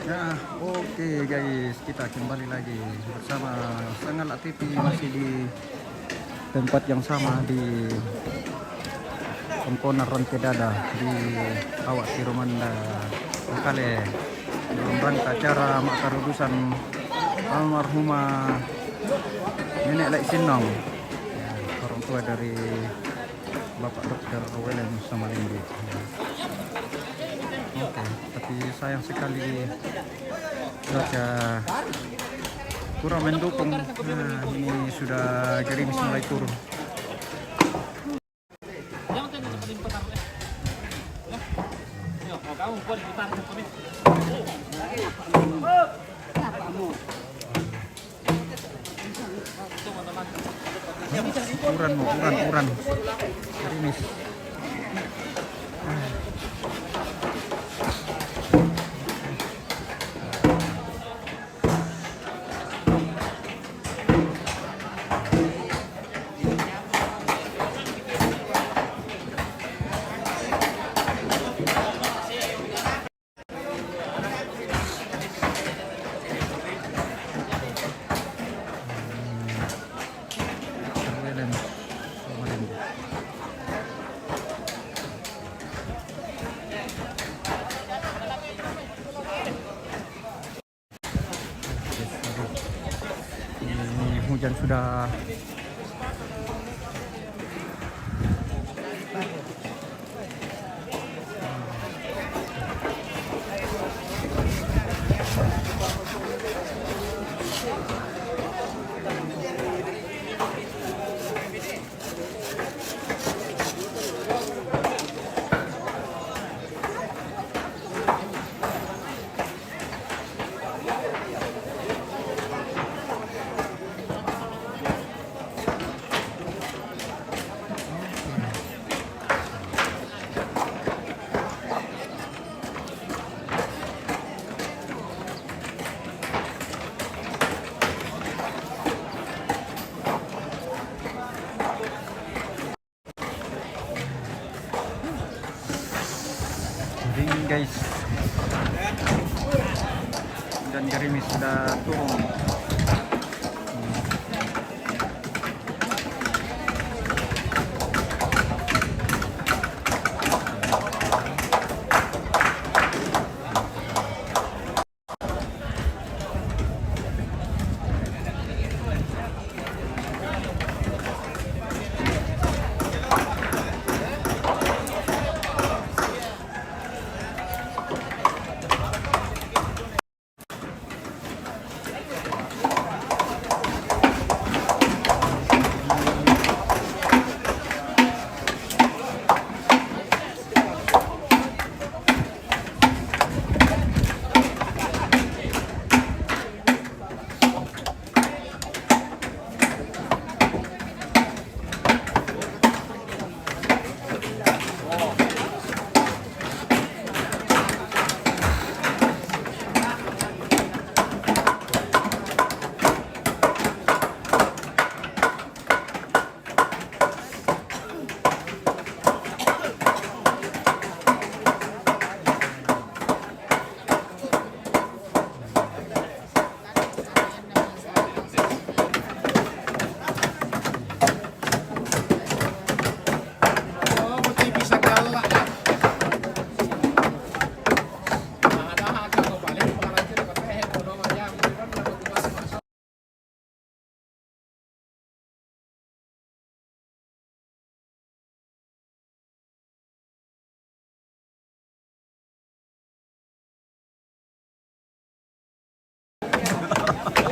Ya, oke guys, kita kembali lagi bersama Sangal TV masih di tempat yang sama di Komponen Rantai Dada di Awak Tiromanda Bengkale dalam rangka acara makarudusan almarhumah Nenek Lek Sinong, ya, orang tua dari Bapak Dr. Welen Samalinggi. Oke, tapi sayang sekali cuaca kurang mendukung. Nah, ini sudah gerimis mulai turun. Uran gerimis. Hujan sudah dingin guys, dan gerimis sudah turun.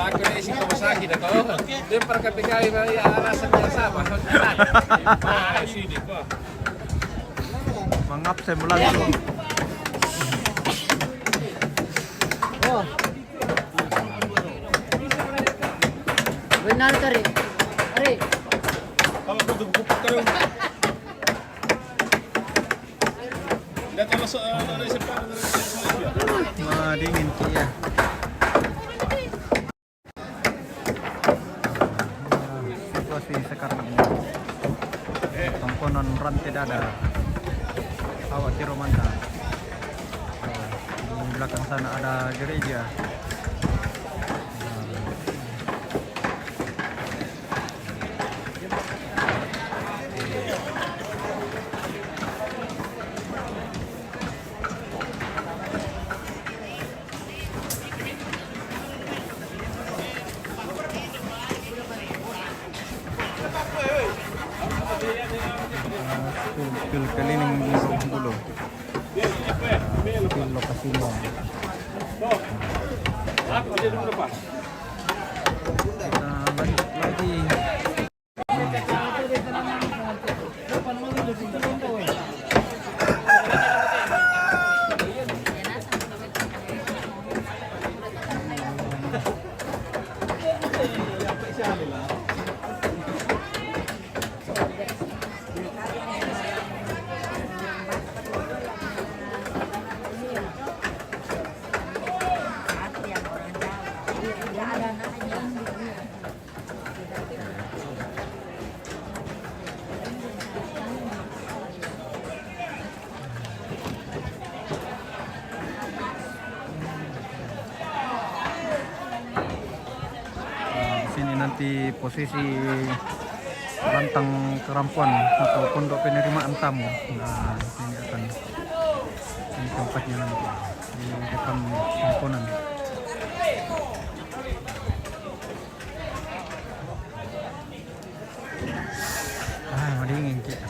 Aku na isip ko masakit ako. Di para katigay may alasan niya sama. Sini ko. Mangap saya langsung. Oh. Benar kari. Ari. Kalau aku dugupuk ka rin. Dito masuk dari sepan Wah, dingin ya. Situasi sekarang ini Komponen Rantai Dada Awak Tiromanda di belakang sana ada gereja. Pil keliling dulu. Pil lokasinya. Kita lanjut lagi. Sini nanti posisi lantang kerampuan atau pondok penerimaan tamu. Nah, ini tempatnya nanti di depan komponen. Dingin Cik.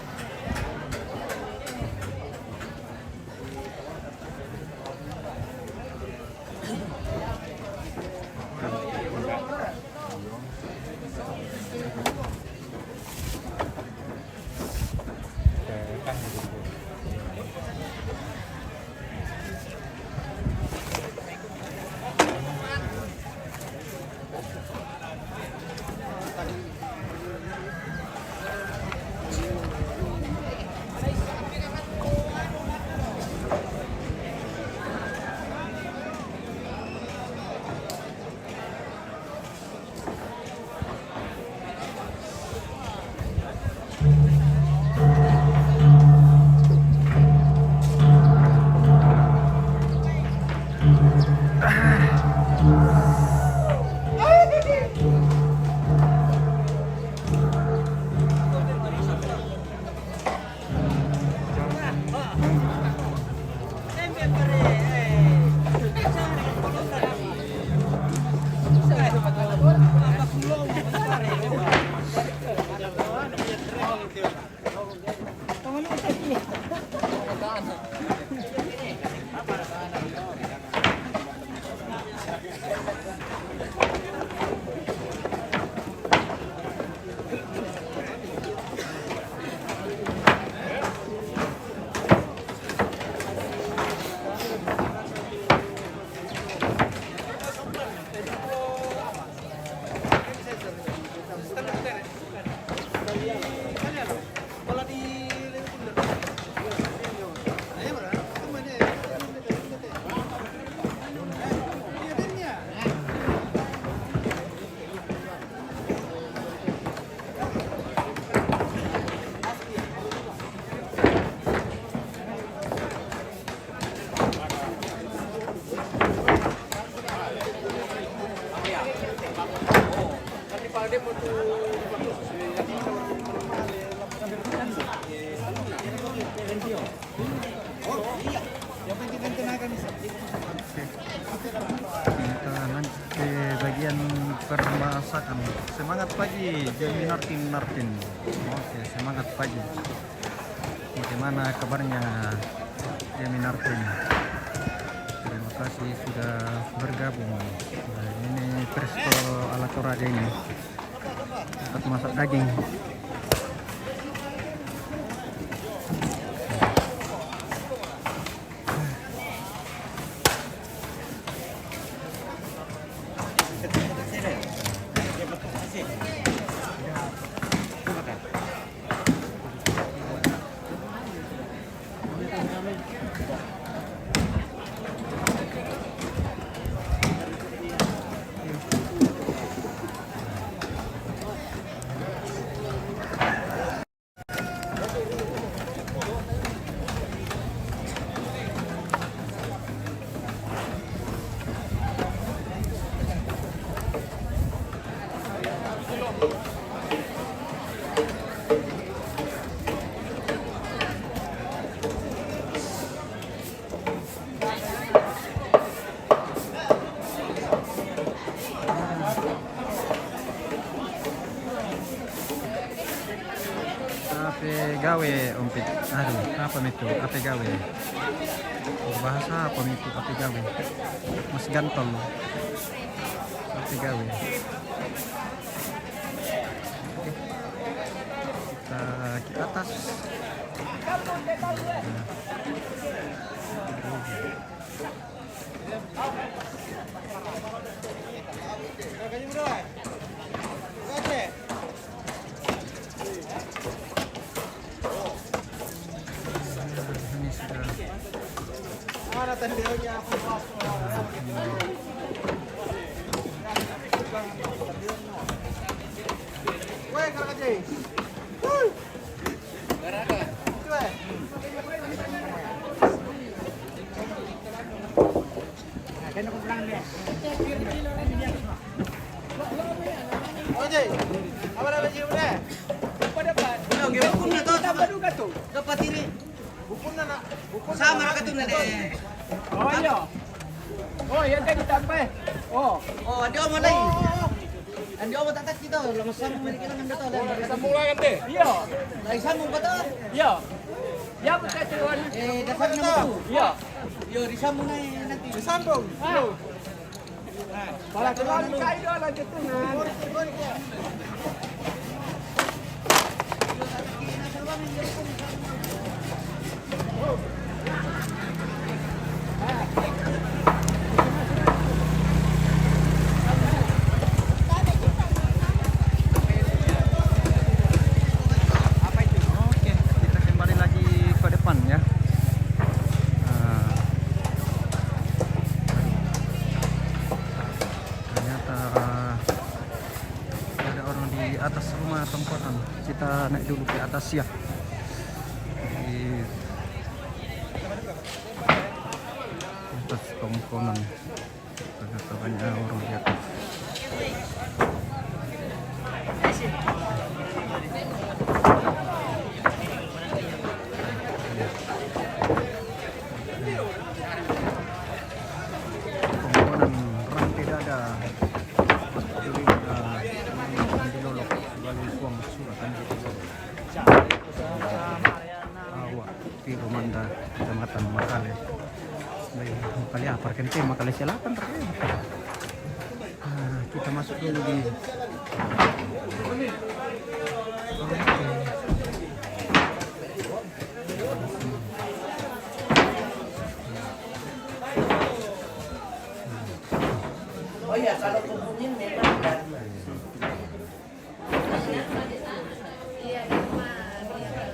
Di bagian permasakan. Semangat pagi Jamie Nartin. Oke, semangat pagi. Bagaimana kabarnya Jamie Nartin? Terima kasih sudah bergabung. Nah, ini presto ala Toraja ini tempat masak daging. Ape gawe umpit. Aduh, apa itu? Ape gawe. Bahasa apa itu ape gawe? Mas gantong. Ape gawe. Kita ke atas. Ini sudah Mana tadi dia? Woi, kalau aja. Kena ko pulang dia. Oje. Apa dah baju udah? Apa dapat? Yo, bukun na to. Apa duga to? Dapat ini. Bukun na na. Bukun sama ra katun na de. Oh, iya. Oh, yan kay ditambay. Oh. Oh, andi mo lay. Andi mo tatak dito. Lamasam mo kailangan dito. Sambung lang ante. Iya. Lay sambung ba to? Iya. Ya, betul tuan. Dapat na mo. Iya. Yo, disambung na nanti. Disambung. Ah. Para keluar kayu lah gitu nah. Oke, kita kembali lagi ke depan ya. Ternyata ada orang di atas rumah tempat. Kita naik dulu ke atas ya. Di atas tongkonan. Ternyata banyak orang di atas. Tongkonan rantai dada. Jadi dilolok sebagai suam suratan awak Tiro Manda Kecamatan Makale. Baik, Makale apa kente Makale Selatan terkait. Kita masuk dulu di Oh ya, kalau kebumin memang dari Iya, di rumah dia.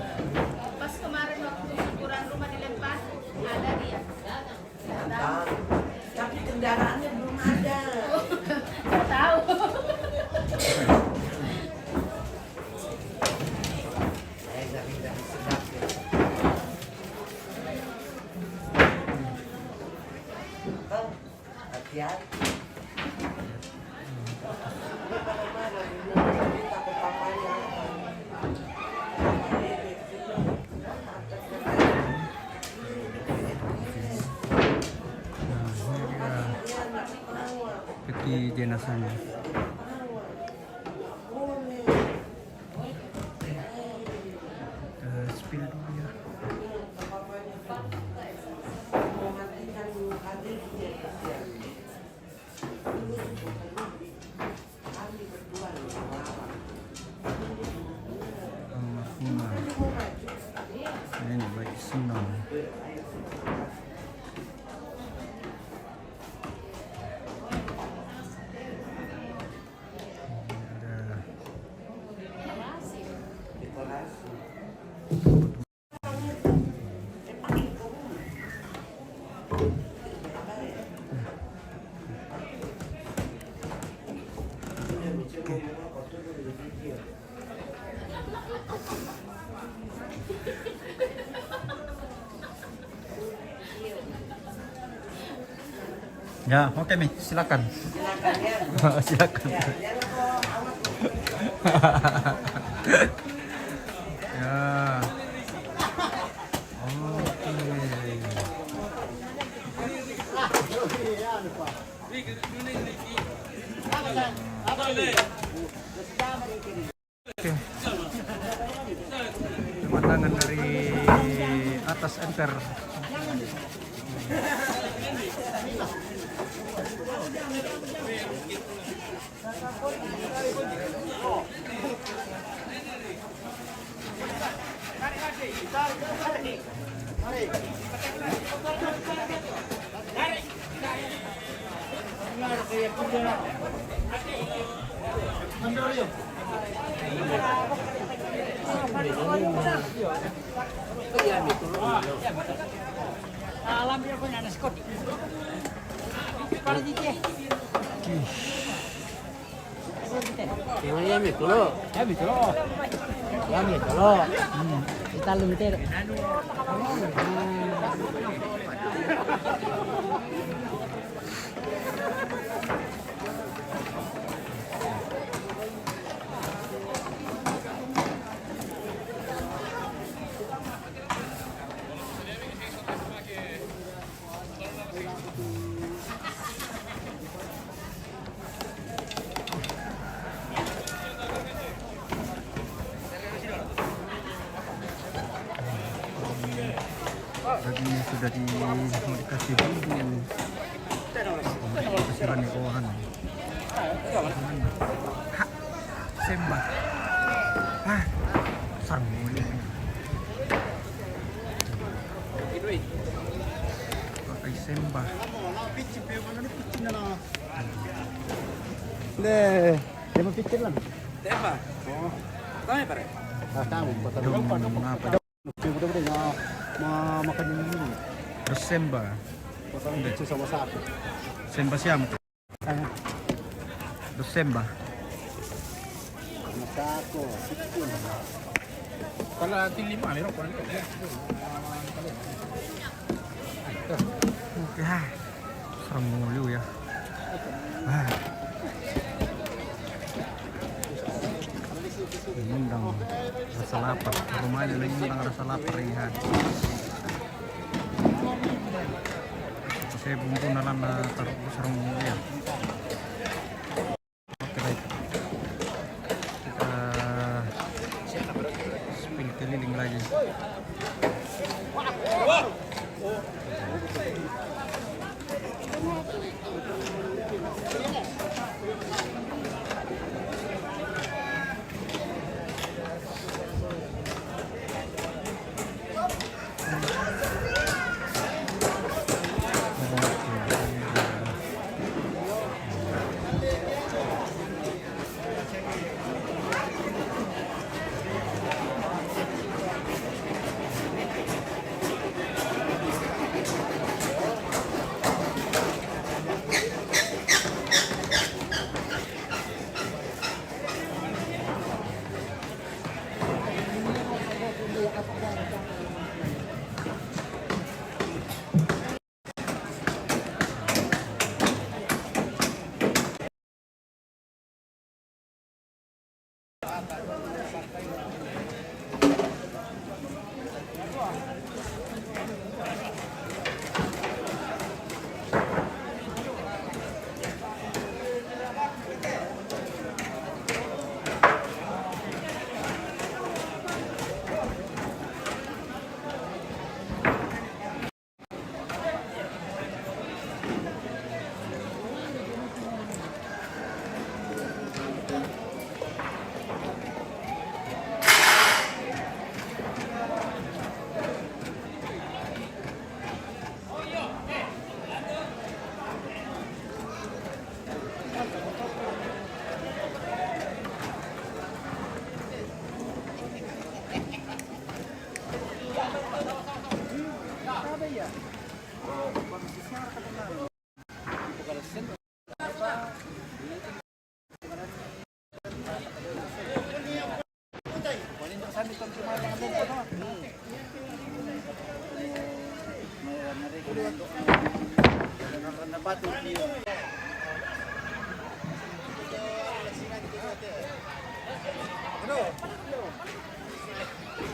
Pas kemarin waktu syukuran rumah dilempar, ada dia. datang, tapi kendaraannya belum ada. Nggak tahu. Saya dari sedap ya. Kau hati-hati. Ini bagaimana? Ini takut papanya. peti jenazahnya. Kita spill dulu ya. Almarhumah. Ini baik senang. Ya, oke Mi, silakan. Silakan. Ya. Oke. Oke. Pemandangan dari atas emper. Dagingnya sudah dikasih bumbu. Dikasih banyak. Hak, sembah. Ah, sarang muli. Pakai sembah. Deh, dia mau pikir lah. Tema. Tama pare. Apa? Makan ini. Terus sembah. Pasang itu sama sapi. Sembah siam. Terus sembah. Masako, sikun. Kalau lima lero kon. Oke, sarang muli ya. Ah. Mengundang rasa lapar. Rumahnya lagi mengundang rasa lapar ya. Saya bumbu nalan na taruh sarang ya. Oke baik. Kita spill keliling lagi.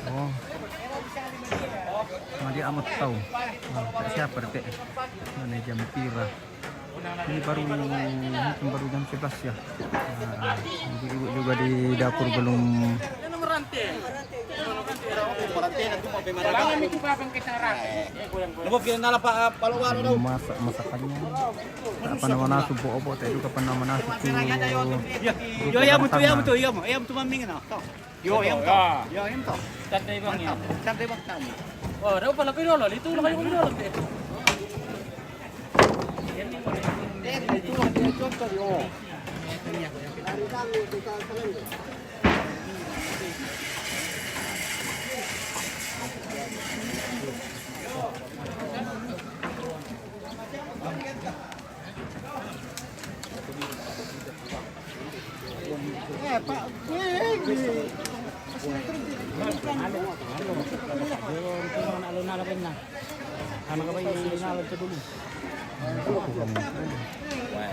Oh, madi amat tahu. Siapa dek? Mana jam pira? Ini baru jam 11 ya. Ibu juga di dapur belum masak masakannya. Apa nama nasi opo tadi juga apa nama nasi tu. Yo ayam tu ayam tu maming na. Yo ayam tu. Yo ayam tu. Santai bang ya. Santai bang kami. Oh, daw pala kayo lolo. Itu lang kayo lolo.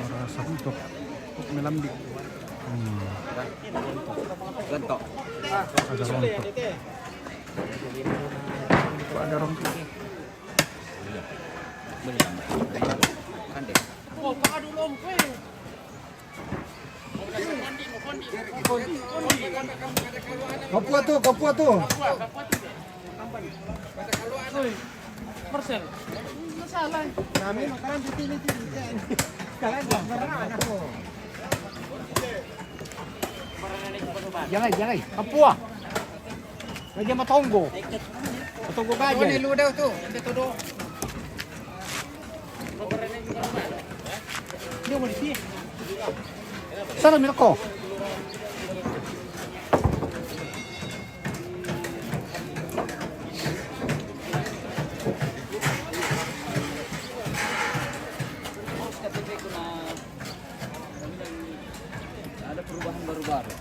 Rasa untuk melambik. Gontok. Ada rontok. Ada rontok. Kapua tu. Marcel, masalah. Kami makanan di sini. Kalian jangan. Jangan. Kapua. Lagi matonggo. Matonggo gaja. Ini ludaw tu. Hindi todo. Dia mau di sini. Sana milko. Ada perubahan baru-baru.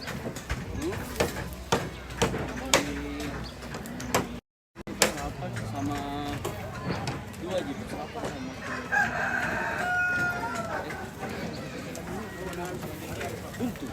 Sama 2 gitu. Buntu.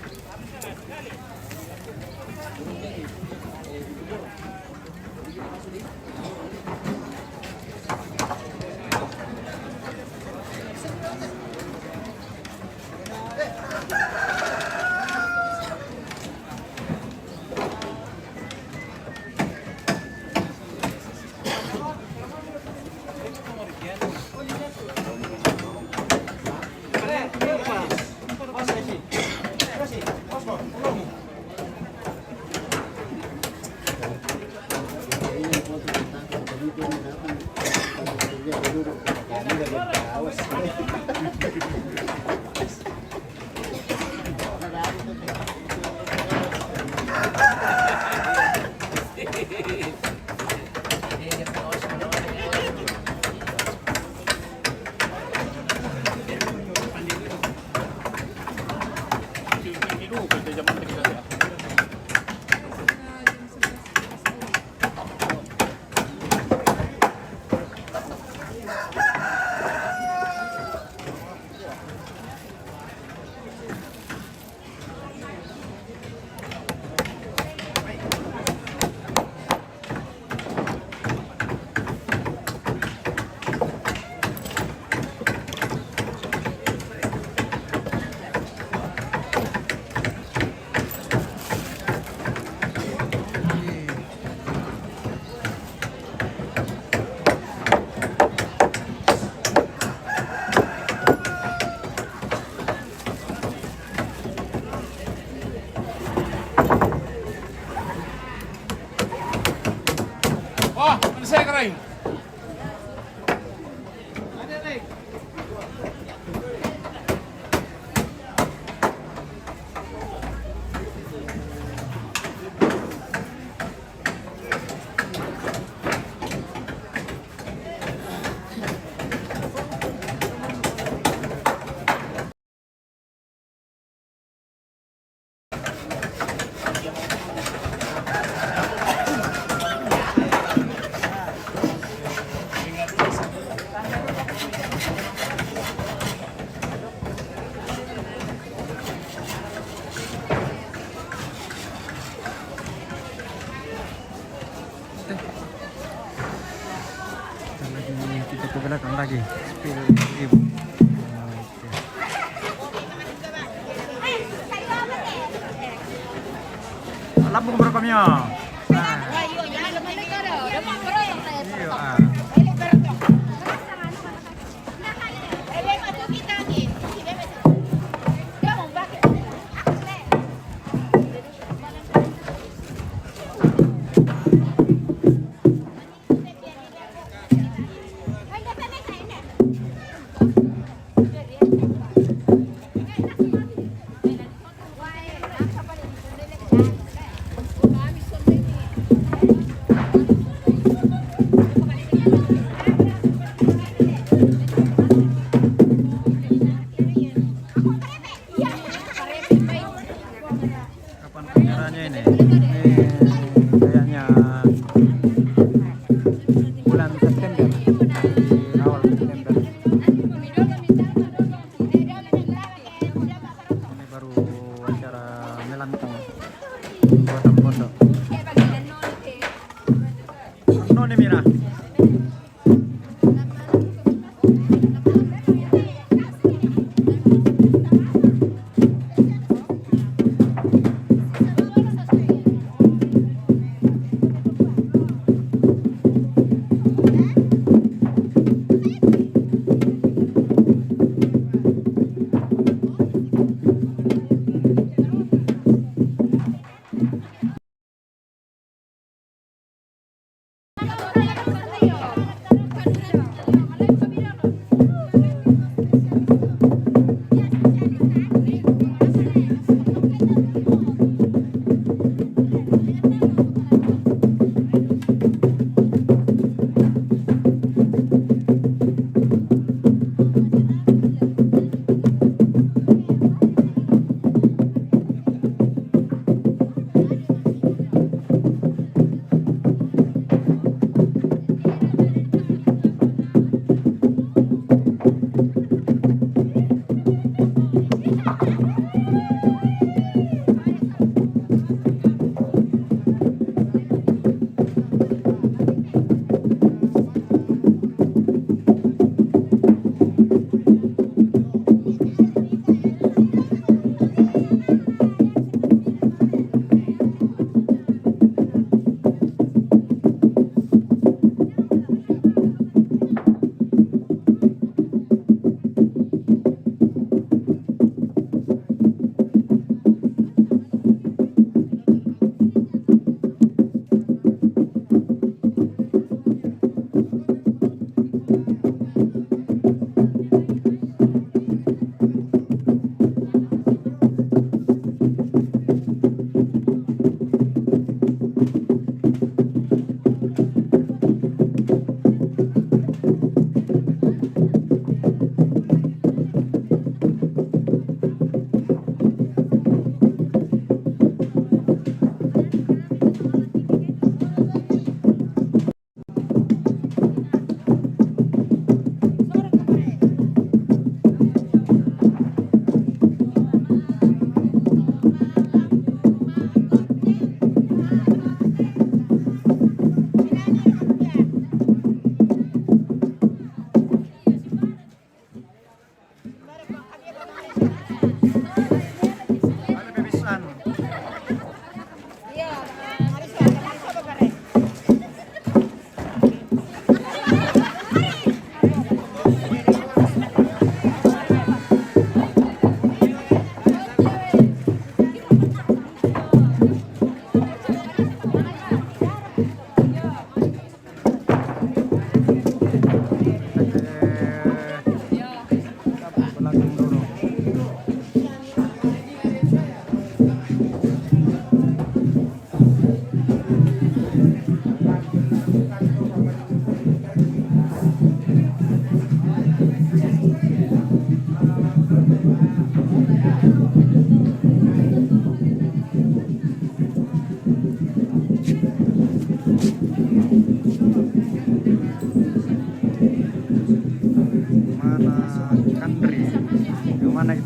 Oh, mana saya kering? Kita ke belakang lagi. Spill ibu. Oke. lambung berapa mio? Nah, Ayo, jangan lupa negara. Dapat berapa saya? iyo ah. Kapan penyerahannya ini? Ini kayaknya bulan September, di awal September. Ini baru acara melantang buatan pondok. Noni Mira.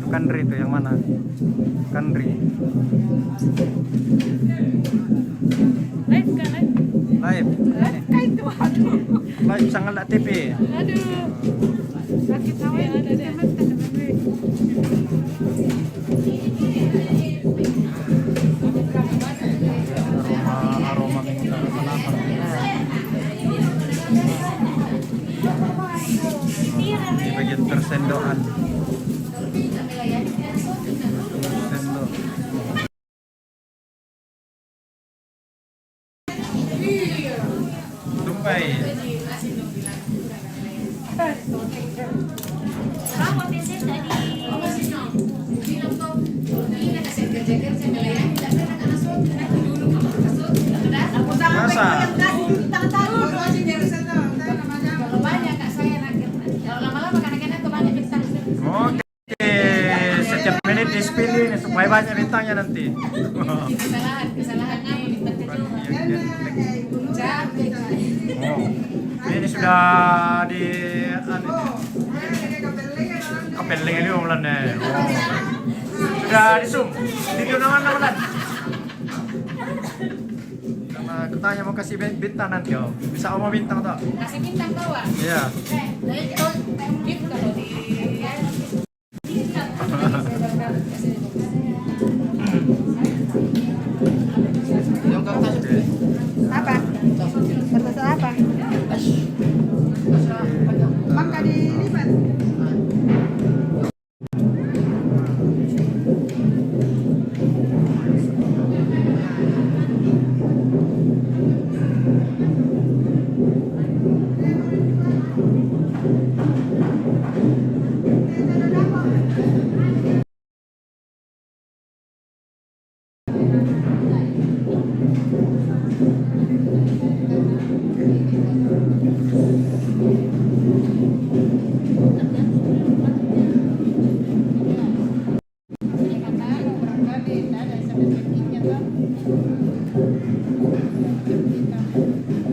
Kanri itu yang mana? Kanri. Live kan? Live. Live sangat lah TV. Aduh. Sakit awal ada. persendoan. Sendok. Tumpay. Masa? Oke, setiap menit di spill ini supaya banyak bintangnya nanti. Oh, ini sudah di kapeling ini ulan nih. Sudah di zoom, video nama Karena ketanya mau kasih bintang nanti oh. Bisa mau bintang tak? Kasih bintang kau ah. Iya. Itu tip kalau di Apa? Kertas apa? Mangga di lipat.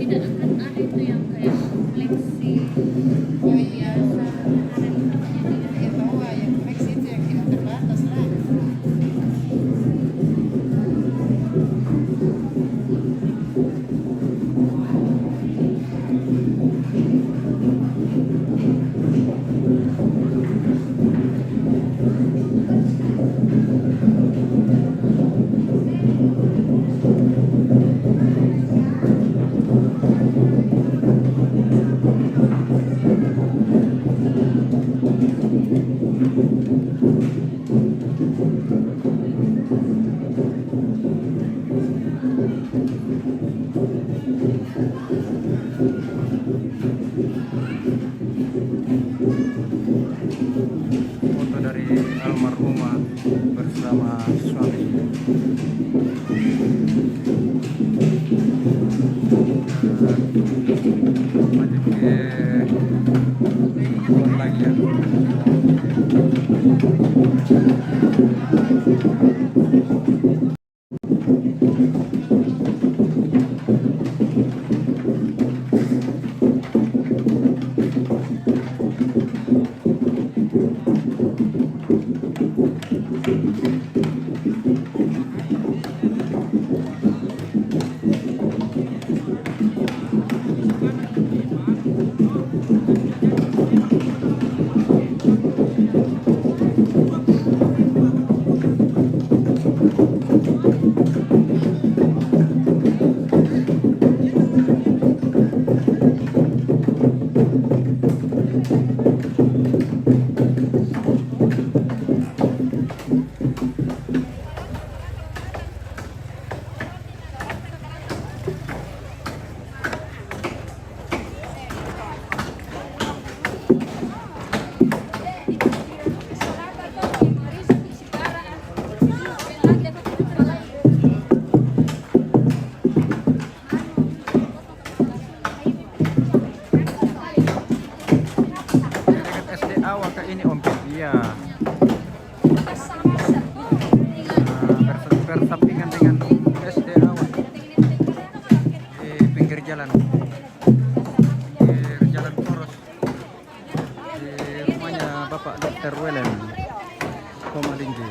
tidak akan ada itu yang kayak fleksi biasa ada Foto dari almarhumah bersama suami. Lanjut ke foto lagi ya. Ini Om Pit, iya. Bersampingan dengan SD Awak di pinggir jalan Poros, di rumahnya Bapak Dr. Welen Komalinggi.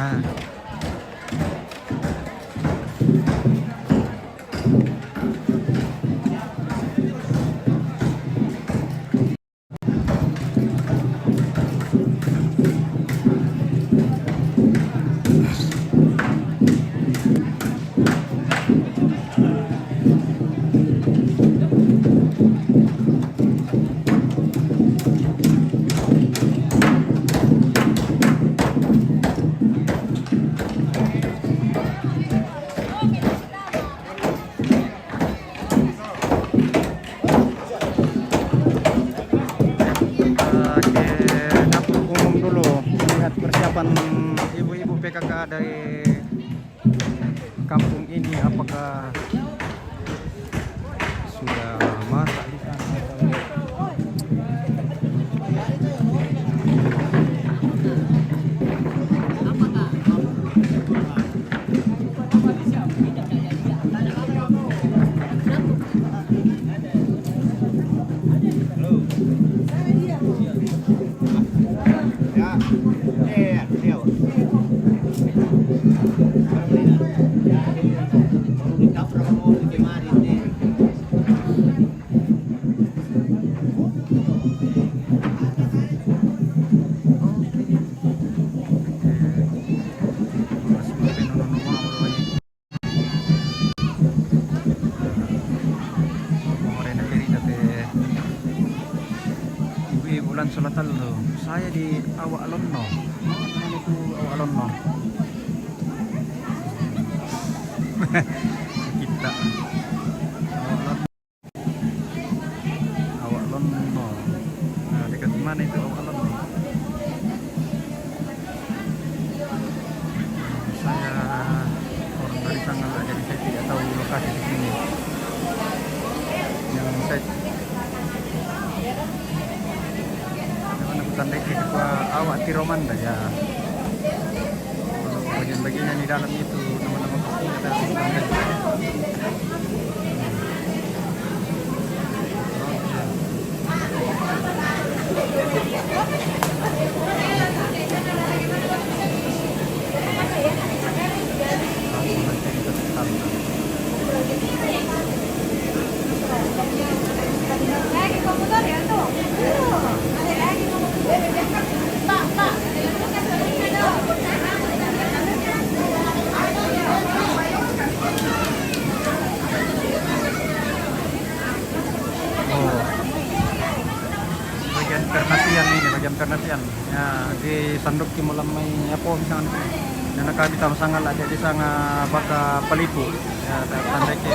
Ah. Ke dapur umum dulu lihat persiapan ibu-ibu PKK dari kampung ini, apakah sudah masak di sana atau bulan Selatan lo. Saya di Awak Lono. Mana itu Awak Lono? Kita Awak Lono. Nah, dekat mana itu Awak Lono? Saya orang dari sana lah, jadi saya tidak tahu lokasi di sini. Yang saya tanda itu Awak Tiromanda ya. Bagian-bagian yang di dalam itu nama-nama pastinya ada tanda. Bagian pernasian ya di sandok kimulamay apa misalnya na nakabitaw sangal ada di sanga baka palipo ya tanda ke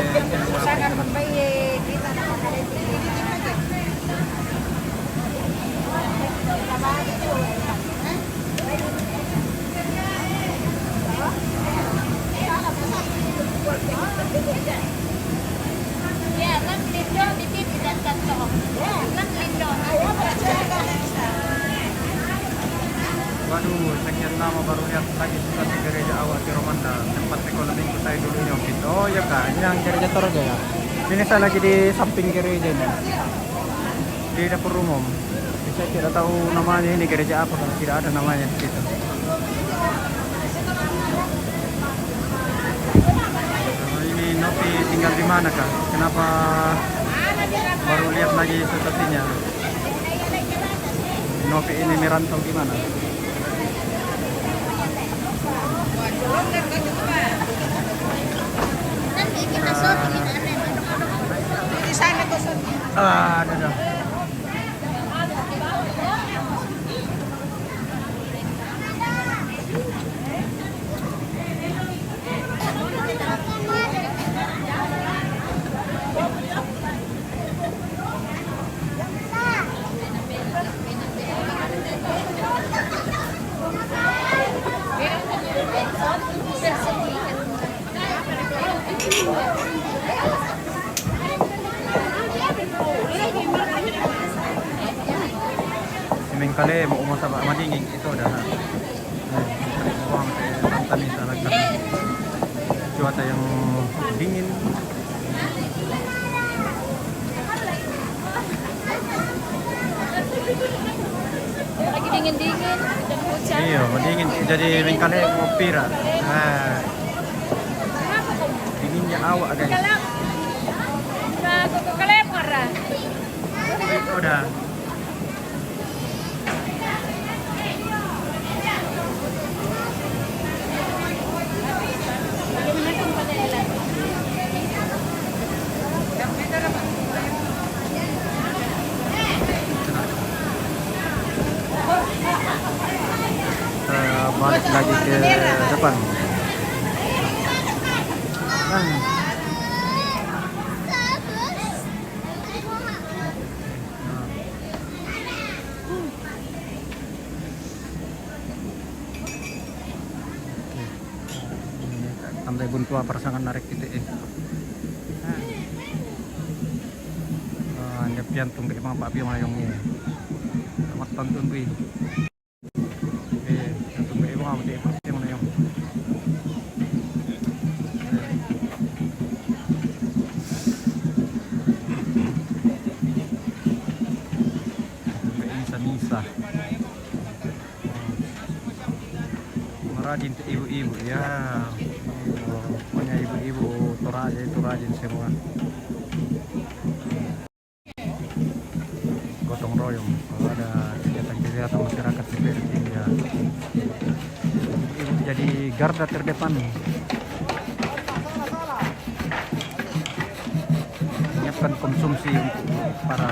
Ya, 6 liter dititip dan kantong. 6 liter. Waduh, sekian lama baru lihat lagi situasi gereja Awak Tiromanda. Tempat sekolah minggu saya dulu nyopit. Oh ya kak, ini yang gereja Toraja ya. Ini saya lagi di samping gereja ini, di dapur umum. Saya tidak tahu namanya ini gereja apa karena tidak ada namanya di situ. Ini Novi tinggal di mana kak? Kenapa baru lihat lagi situasinya? Novi ini merantau di mana? Ada. Kali mau umasa Pak Madinging itu udah uang tantani salah cuaca yang dingin. Lagi dingin-dingin dan hujan. Iya, dingin jadi mengkale opera. Nah, dinginnya awak guys. Udah. Balik lagi ke depan. Nah. Sampai buntua persangan narik titik hanya piantung kayak mga papi mga yung matantun ko piantung kayak mga mati papi mga yung misa-misa merajin ibu-ibu ya. Punya ibu-ibu itu rajin semua. Gotong royong kalau ada kegiatan masyarakat seperti ini ya. Ibu jadi garda terdepan. Menyiapkan konsumsi untuk para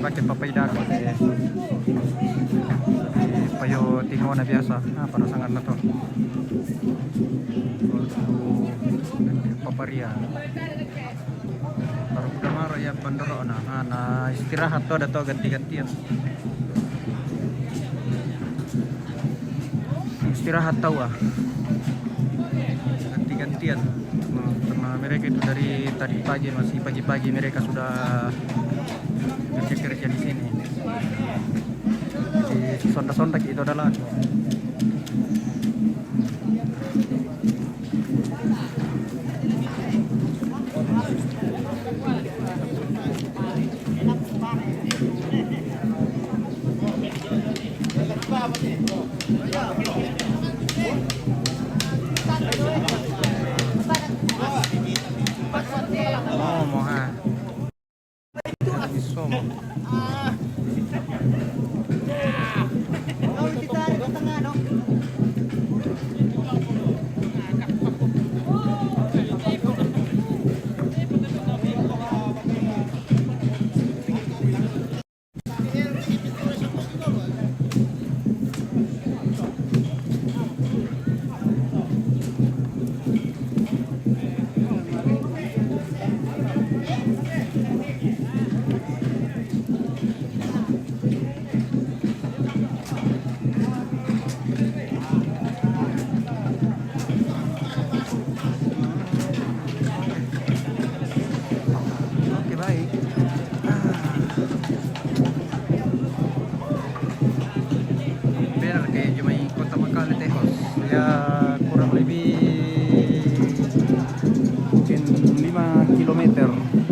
pakai papaya dago payo tingo na biasa para sangat na to paparia baru udah maro ya bandero na istirahat to dato ganti-gantian istirahat tahu ganti-gantian karena mereka itu dari tadi pagi masih pagi-pagi mereka sudah kerja di sini. Jadi sonda-sonda itu adalah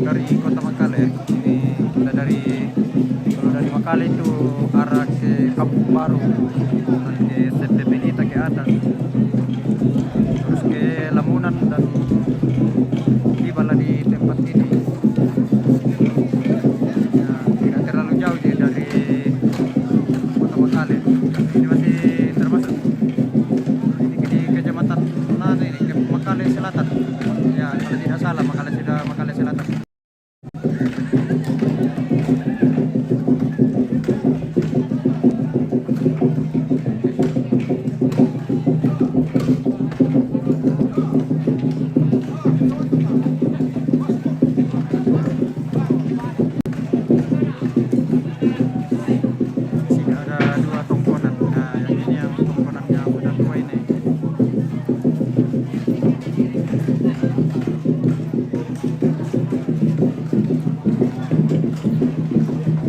dari kota Makale. Ini kita kalau dari Makale itu arah ke Kampung Baru, ke SMT Benita ke atas, terus ke Lamunan dan tibalah di tempat ini. Ya, tidak terlalu jauh sih dari kota Makale. Ini masih termasuk ini di kecamatan mana ini, ke Makale Selatan. Ya, kalau tidak salah Makale Selatan. Sini ada dua tongkonan. Nah, yang ini yang tongkonannya udah tua ini.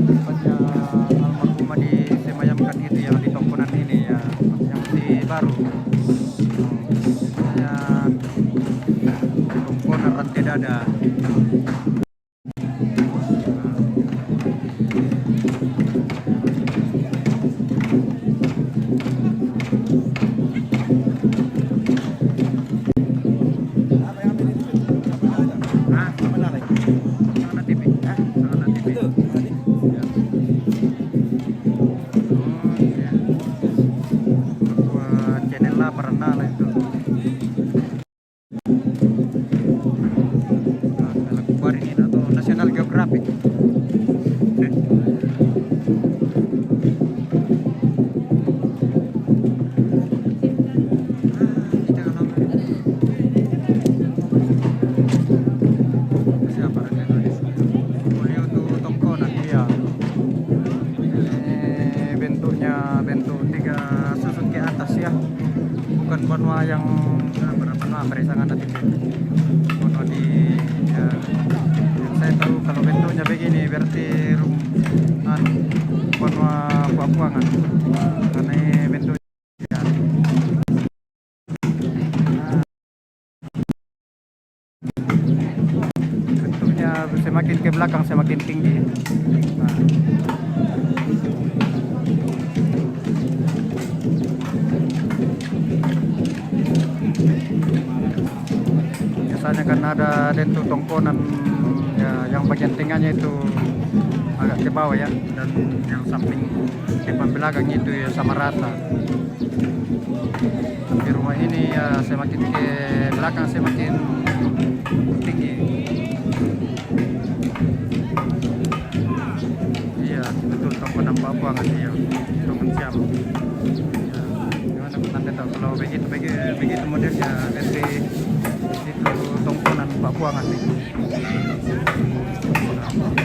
Tempatnya almarhumah disemayamkan itu yang di tongkonan ini ya, yang di baru. Ya, tongkonan rantai dada. Sana TV. Sana TV. Ya. Ya. Buat channel lah pernah lah itu. Kalau keluar ini atau National Geographic. Siapa ada ini untuk tongkonan dia. Ini bentuk tiga susut ke atas ya, bukan benua yang benua berisangan nanti benua di ya, yang saya tahu kalau bentuknya begini berarti benua Papuangan karena ini bentuknya ya. Bentuknya semakin ke belakang semakin tinggi. Nah. Biasanya kan ada bentuk tongkonan ya, yang bagian tengahnya itu agak ke bawah ya, dan yang samping depan belakang itu ya sama rata. Di rumah ini ya semakin ke belakang semakin tinggi. Iya betul tongkonan Papuangan ya, tongkon siam. Ya, gimana Anda tahu kalau begitu modelnya dari itu tongkonan Papuangan nih. Nah,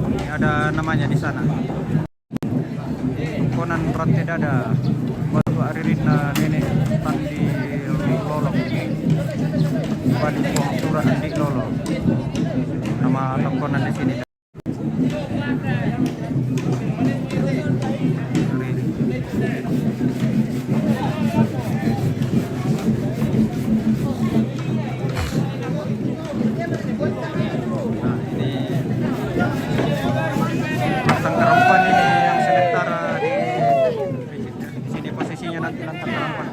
ini ada namanya di sana. Tongkonan rantai dada. Baru Aririna nenek Tandi Lolong. Badi Pohon Surah Andi Lolong. Nama tongkonan di sini. Lantang Karampan ini yang sementara di sini posisinya nanti Lantang Karampan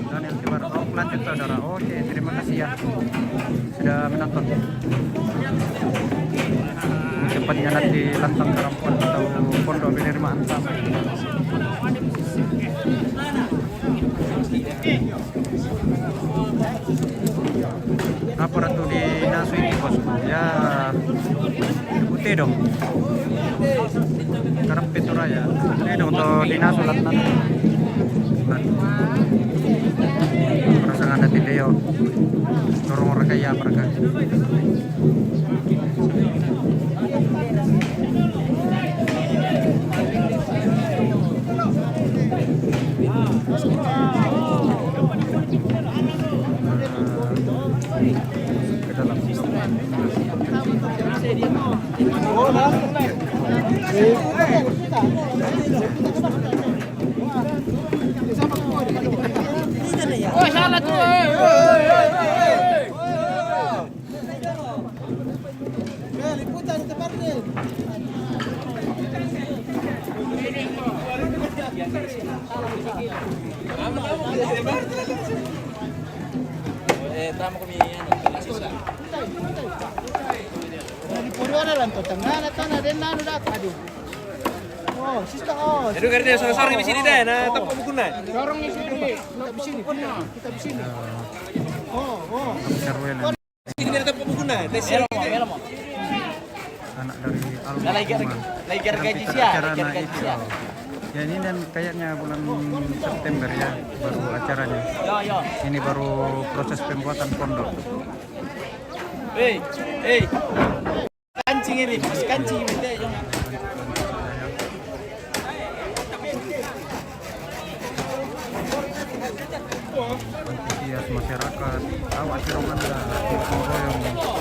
dan yang keluar lanjut saudara. Oke, terima kasih ya sudah menonton. Tempatnya nanti Lantang Karampan atau Pondok Benirma Antam. Apa ratu di Nasu ini bos? Ya putih dong. Karena Peturaya. Ini dong untuk di Nasu Lantang. Perasaan ada tideo. Dorong orang kaya mereka. Ke dalam. Oh, salah tuh. Tama kami yan. Puro na lang to. Tanga na to na din na ano dapat. Aduh. Oh, sista oh. Jadi karena sorong di sini deh, nah tempat bukunya. Sorong di sini. Kita di sini. Kita di sini. Oh. Sherwell Sini dari tempat bukunya. Tes anak dari Alma. Lagi gaji Acara itu. Ya ini dan kayaknya bulan September ya baru acaranya. Yo. Ini baru proses pembuatan pondok. Hey. Kancing ini, mas kancing ini. Antusias masyarakat awak Ciromanda royong membuat pondok.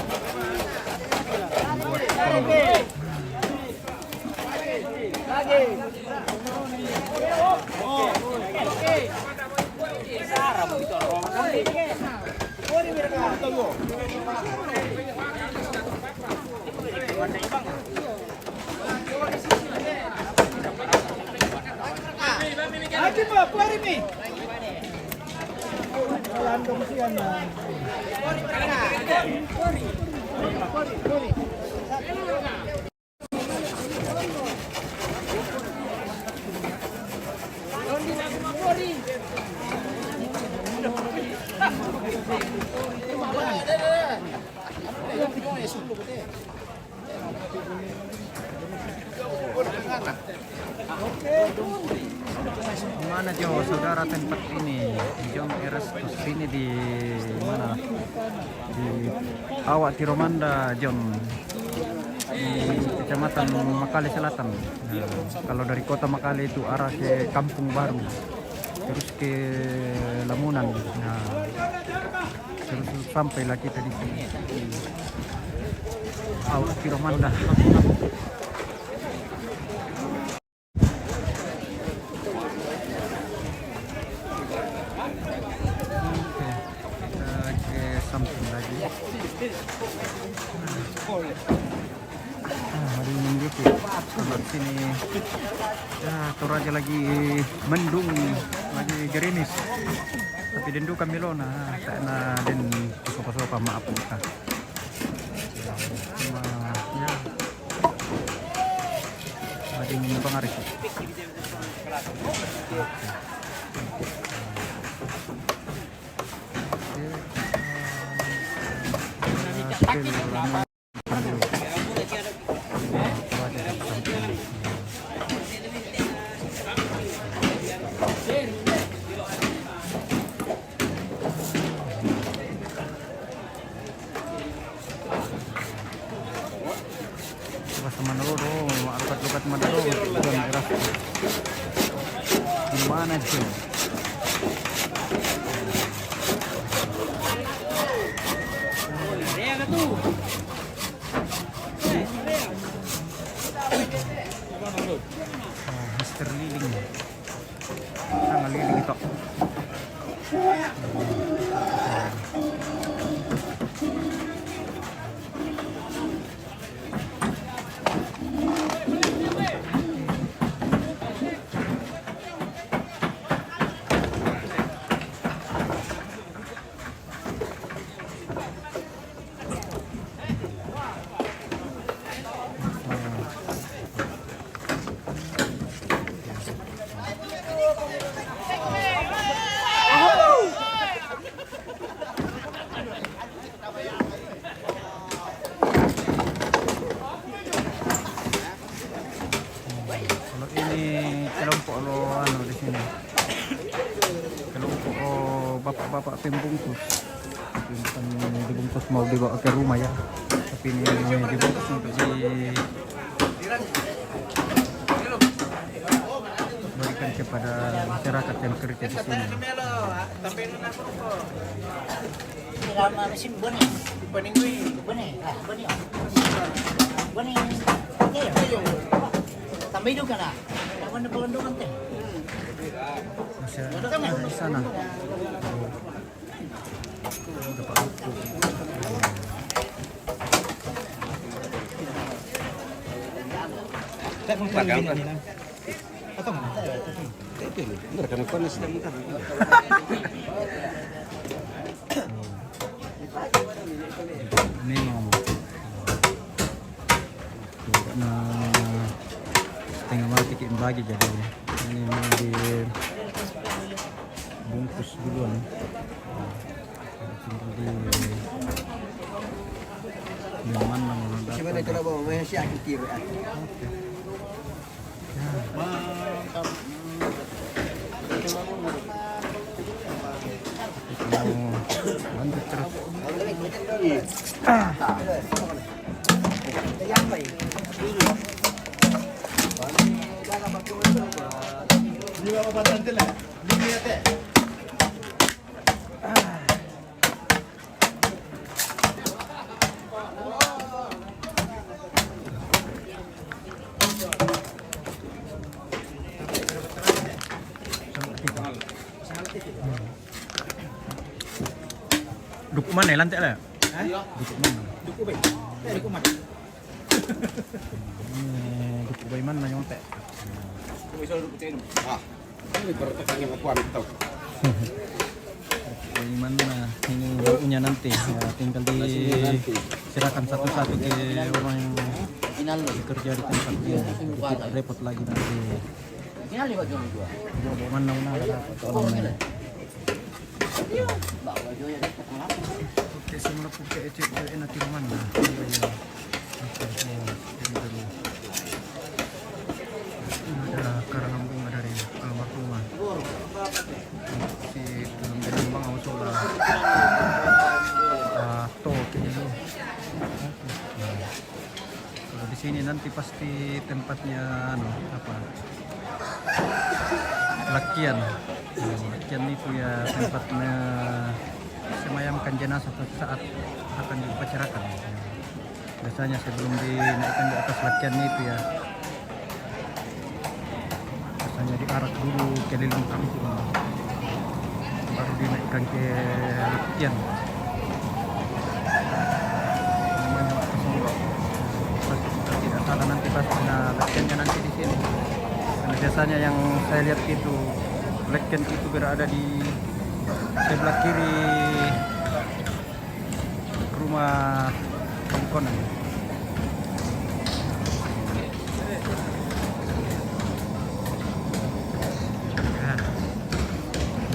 Mana Jo, saudara tempat ini John Erastus ini di mana? Di awak Ciromanda John di Kecamatan Makale Selatan. Nah, kalau dari kota Makale itu arah ke Kampung Baru, terus ke Lamunan. Nah, terus sampailah kita di sini. Awak Ciromanda. Samping lagi. Hari Minggu gitu. Kalau sini ya Toraja lagi mendung, lagi gerimis. Tapi dendu kami lona, karena den sopa-sopa maaf kita. Cuma ya. Lagi mempengaruhi. Lukat Manado, John Erastus. Gimana John? Mr. Liling. Sana Liling ito. Kelompok lo anu di sini. Kelompok bapak-bapak pembungkus. Bukan dibungkus mau dibawa ke rumah ya. Tapi ini dibungkus untuk diberikan kepada masyarakat yang kerja di sini. Tambay doon ka na. Dapat na palandukan tayo. Masya di sana. Dapat aku. Saya pun pakai. Atau mana? Ini mau na setengah mati kita bagi jadi ini mau dibungkus duluan. Tinggal di nyaman Gimana kalau bawa main siap kiri? lanjut terus. Duk mana ya lantai lah? Duk mana? Duk ubay man na yung te. Ubay man na ini punya nanti ya, tinggal diserahkan satu-satu ke orang yang kerja di tempat dia. Tidak repot lagi nanti. Bawa mana dapat orang. Oke, semula punya ecek enak di mana? Ini adalah karangan bunga dari almarhumah. Si dalam bang Ausola. Toke itu. Kalau di sini nanti pasti tempatnya lakian. Lakian itu ya tempatnya semayamkan jenazah saat akan diupacarakan. Biasanya sebelum dinaikkan di atas lakian itu ya, biasanya diarak dulu keliling kampung, baru dinaikkan ke lakian. Namanya waktu solo. Tidak salah nanti pastinya lakiannya nanti di sini. Karena biasanya yang saya lihat itu lakian itu berada di sebelah kiri rumah Kongkonan. Nah,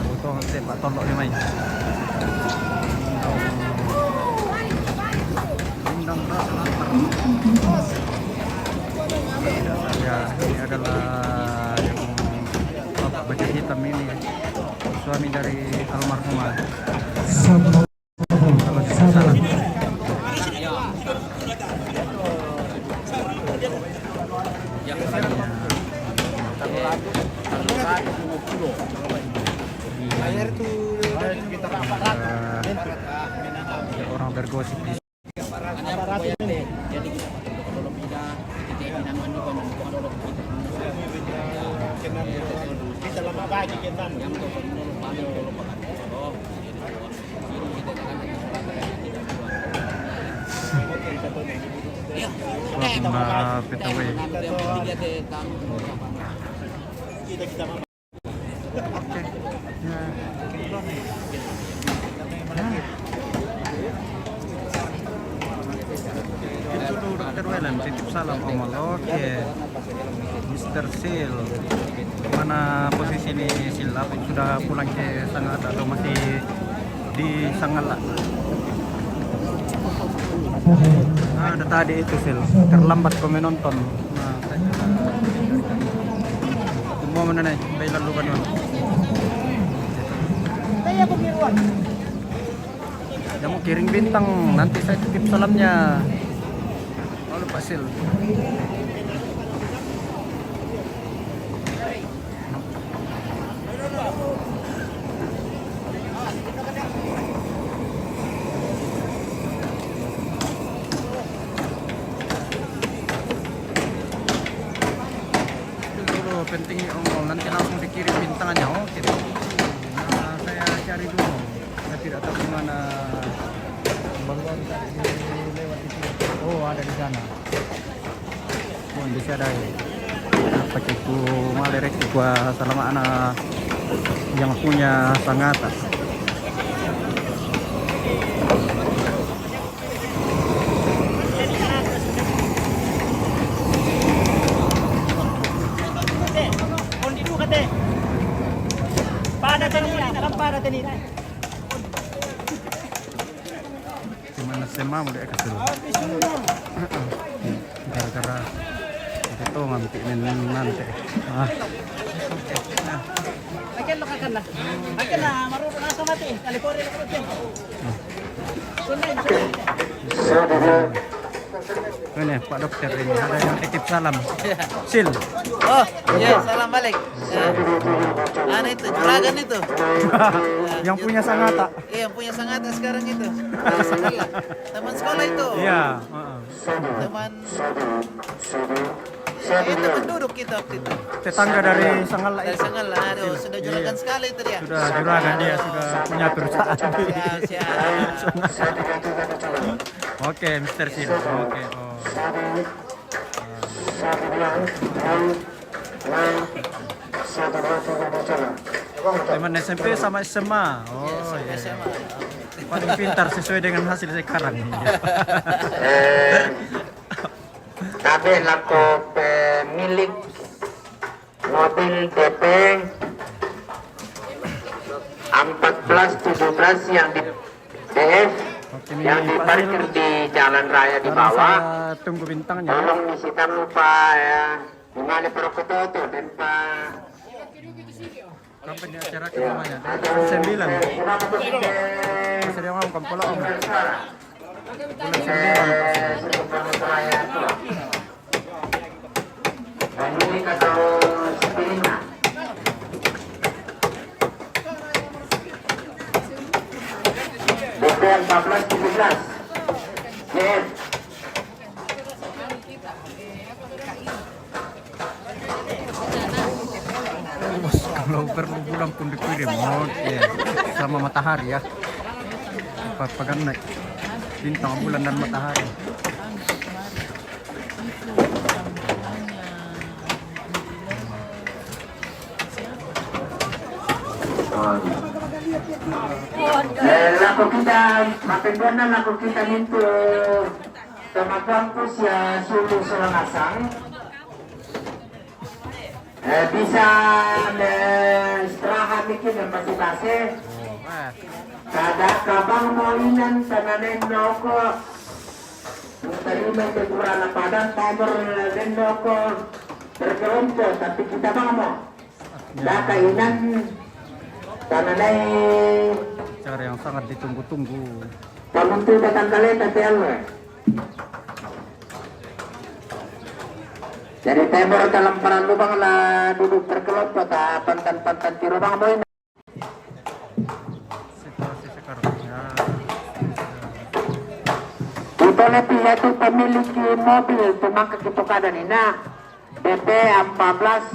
butuh Pak Tolok ni main. Undang rasa lapar. Ya, ini adalah yang Bapak baju hitam ini, suami dari almarhumah. Kalau tidak salah. Orang bergosip di PTW. Itu dulu Dr. Welen, titip salam Omol. Oke, Mr. Sil, mana posisi ini Sil? Apa sudah pulang ke Sangatta atau masih di Sangala? Ada tadi itu Sil, terlambat kau menonton. Nah, mau mana nih? Baik lalu kan ya mau kirim bintang, nanti saya titip salamnya. Lalu Pak Sil. Penting Om, nanti langsung dikirim bintangnya. Oke. Nah, saya cari dulu. Saya tidak tahu di mana. Baru tadi lewat di sini. Oh, ada di sana. Oh, di sana. pakai ku malerek gua selama anak yang punya Sangatta. Gimana SMA mau dia kasih gara-gara itu ngambil nanti Akin lo kakan lah. Akin na marunong na sa mati. California ko din. Sunay. ini Pak Dokter ini ada yang titip salam Sil. Oh, ya, salam balik. Ano itu? Juragan itu. Yang punya Sangatta. Iya, yang punya Sangatta sekarang itu. Teman sekolah itu. Iya, Teman teman duduk kita waktu itu. tetangga dari Sangala Dari itu. Sangala, aduh, sudah juragan sekali itu dia. Sudah juragan dia, sudah punya perusahaan. Siap. Oke, Mr. Sil. Oke. Oh. Teman SMP sama SMA. Oh, iya. Paling pintar sesuai dengan hasil sekarang. Kami laku pemilik mobil DP 1417 yang di DF Oke, yang ini Pak Sil. diparkir di jalan raya di Sekarang bawah. saya tunggu bintangnya. Tolong disita lupa ya. Gimana Prokoto dan Pak. Kapan di acara ke namanya? 9. Masih dia ngomong kampung om. Bulan 9. Dan ini kata Spirina. DP 1417. Yes. Bos, kalau perlu pulang pun dikirim. Oke, sama matahari ya. Pagan naik bintang, bulan dan matahari. Laku kita, mapindahan laku kita minto sama kampus ya Sulu Sulangasang. Bisa istirahat dikit dan basi-basi. Kada kabang mauinan tananen noko. Terima kekurang padan tabur dan noko berkelompok tapi kita mau. Dah kainan tananay Cara yang sangat ditunggu-tunggu. pamuntu datang kalian tapi alwe. Jadi temor dalam peran lubang lah duduk berkelompok tak pantan-pantan di lubang mau ini. Situasi sekarang ya. Itu lebih yaitu pemilik mobil pemangkat itu keadaan ini. DP 1417.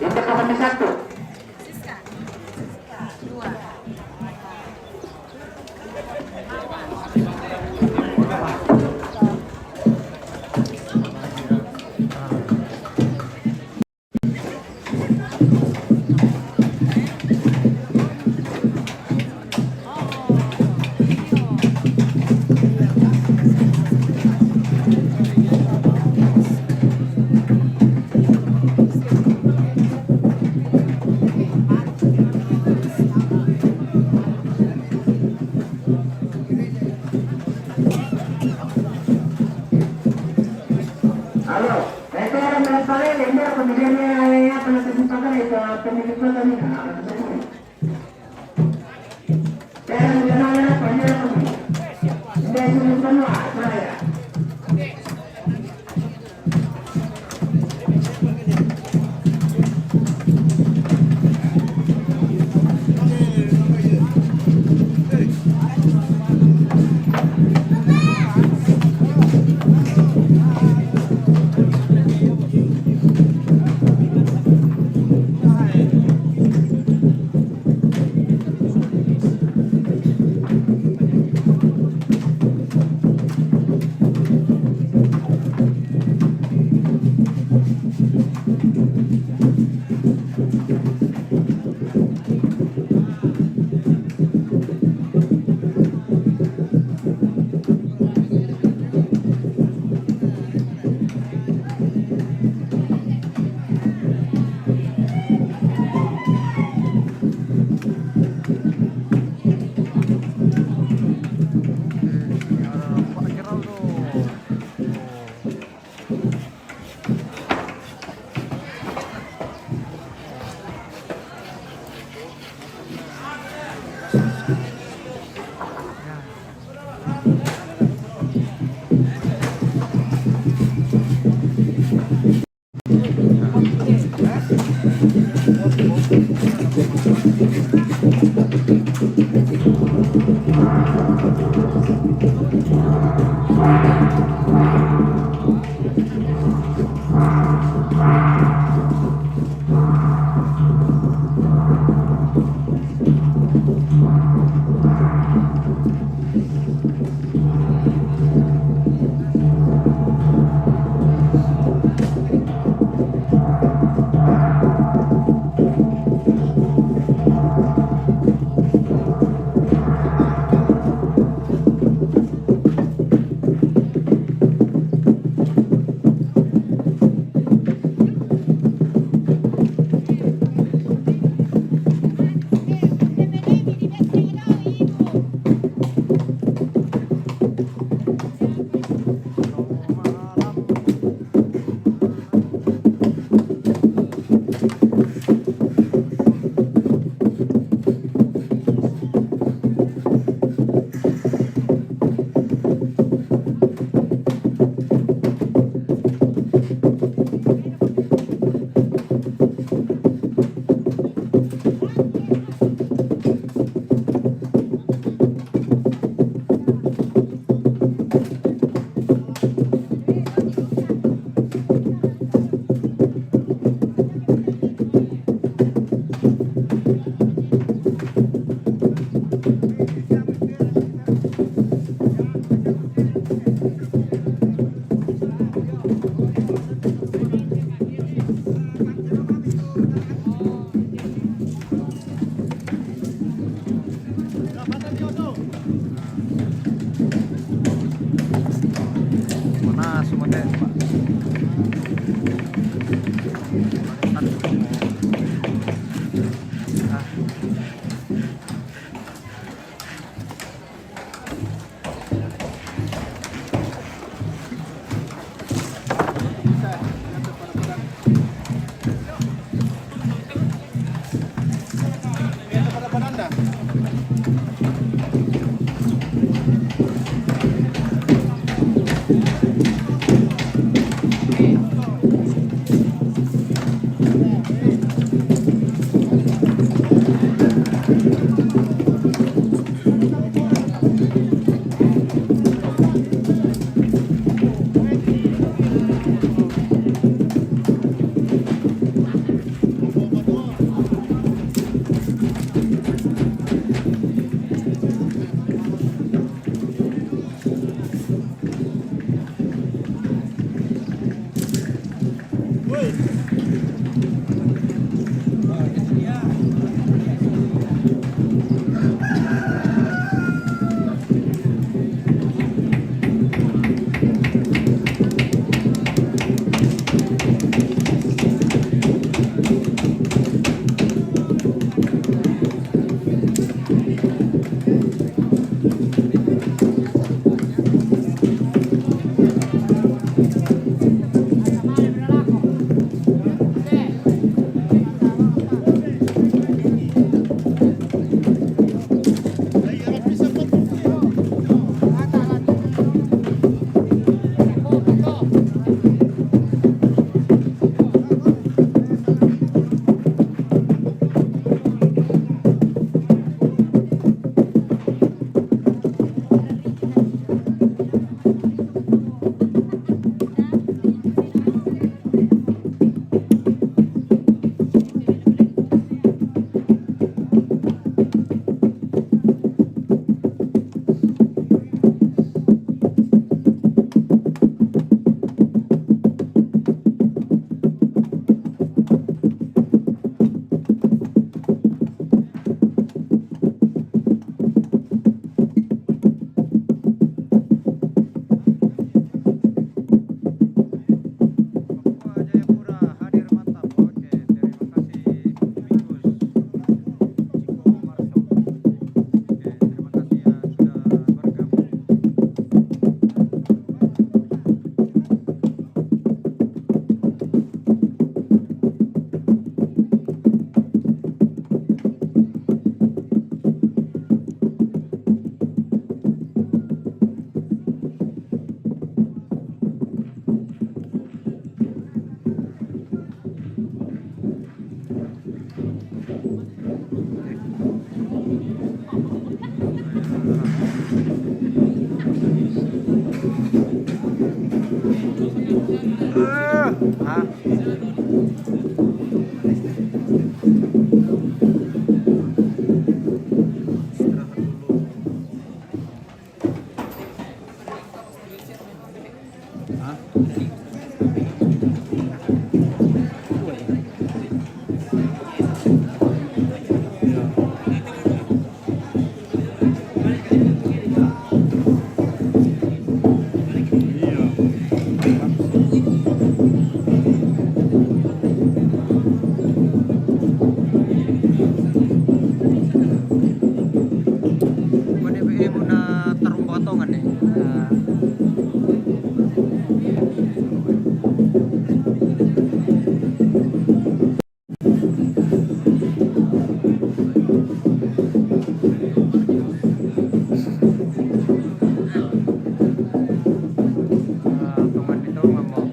Itu kami satu. Halo, itu orang melakukan ini kemudian apa nanti simpanan itu pemilik kota ini. Jangan jangan apa ini apa ini. Dia cuma semua saya. Pak Geraldo. Mana semua deh, Pak. Hah? Bukan ibu na tarung potongan nih. Nah, potongan itu nggak mau.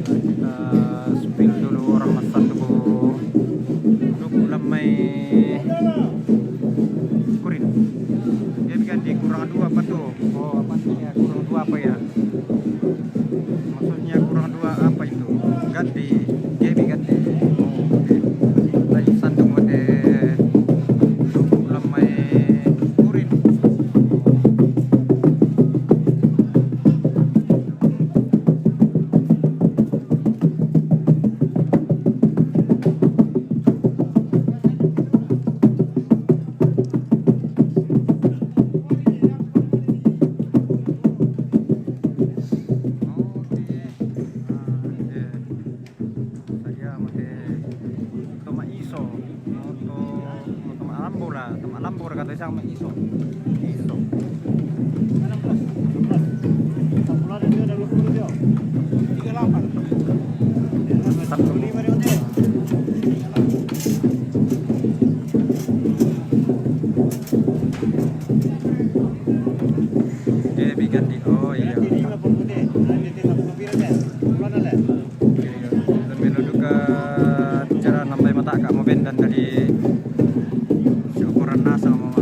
Kita spill dulu orang masak dulu. Dulu may kurin. Dia ganti kurang dua apa tuh? Oh apa tuh ya? Kurang dua apa ya? Maksudnya kurang dua apa itu? Ganti. Dia ganti. Lagi sandung pada dulu may kurin. Alambur kata isang may iso. Iso. Bigan di oh iya. Dan menuduka cara nambah mata kak mau bendan dari ukuran nasa sama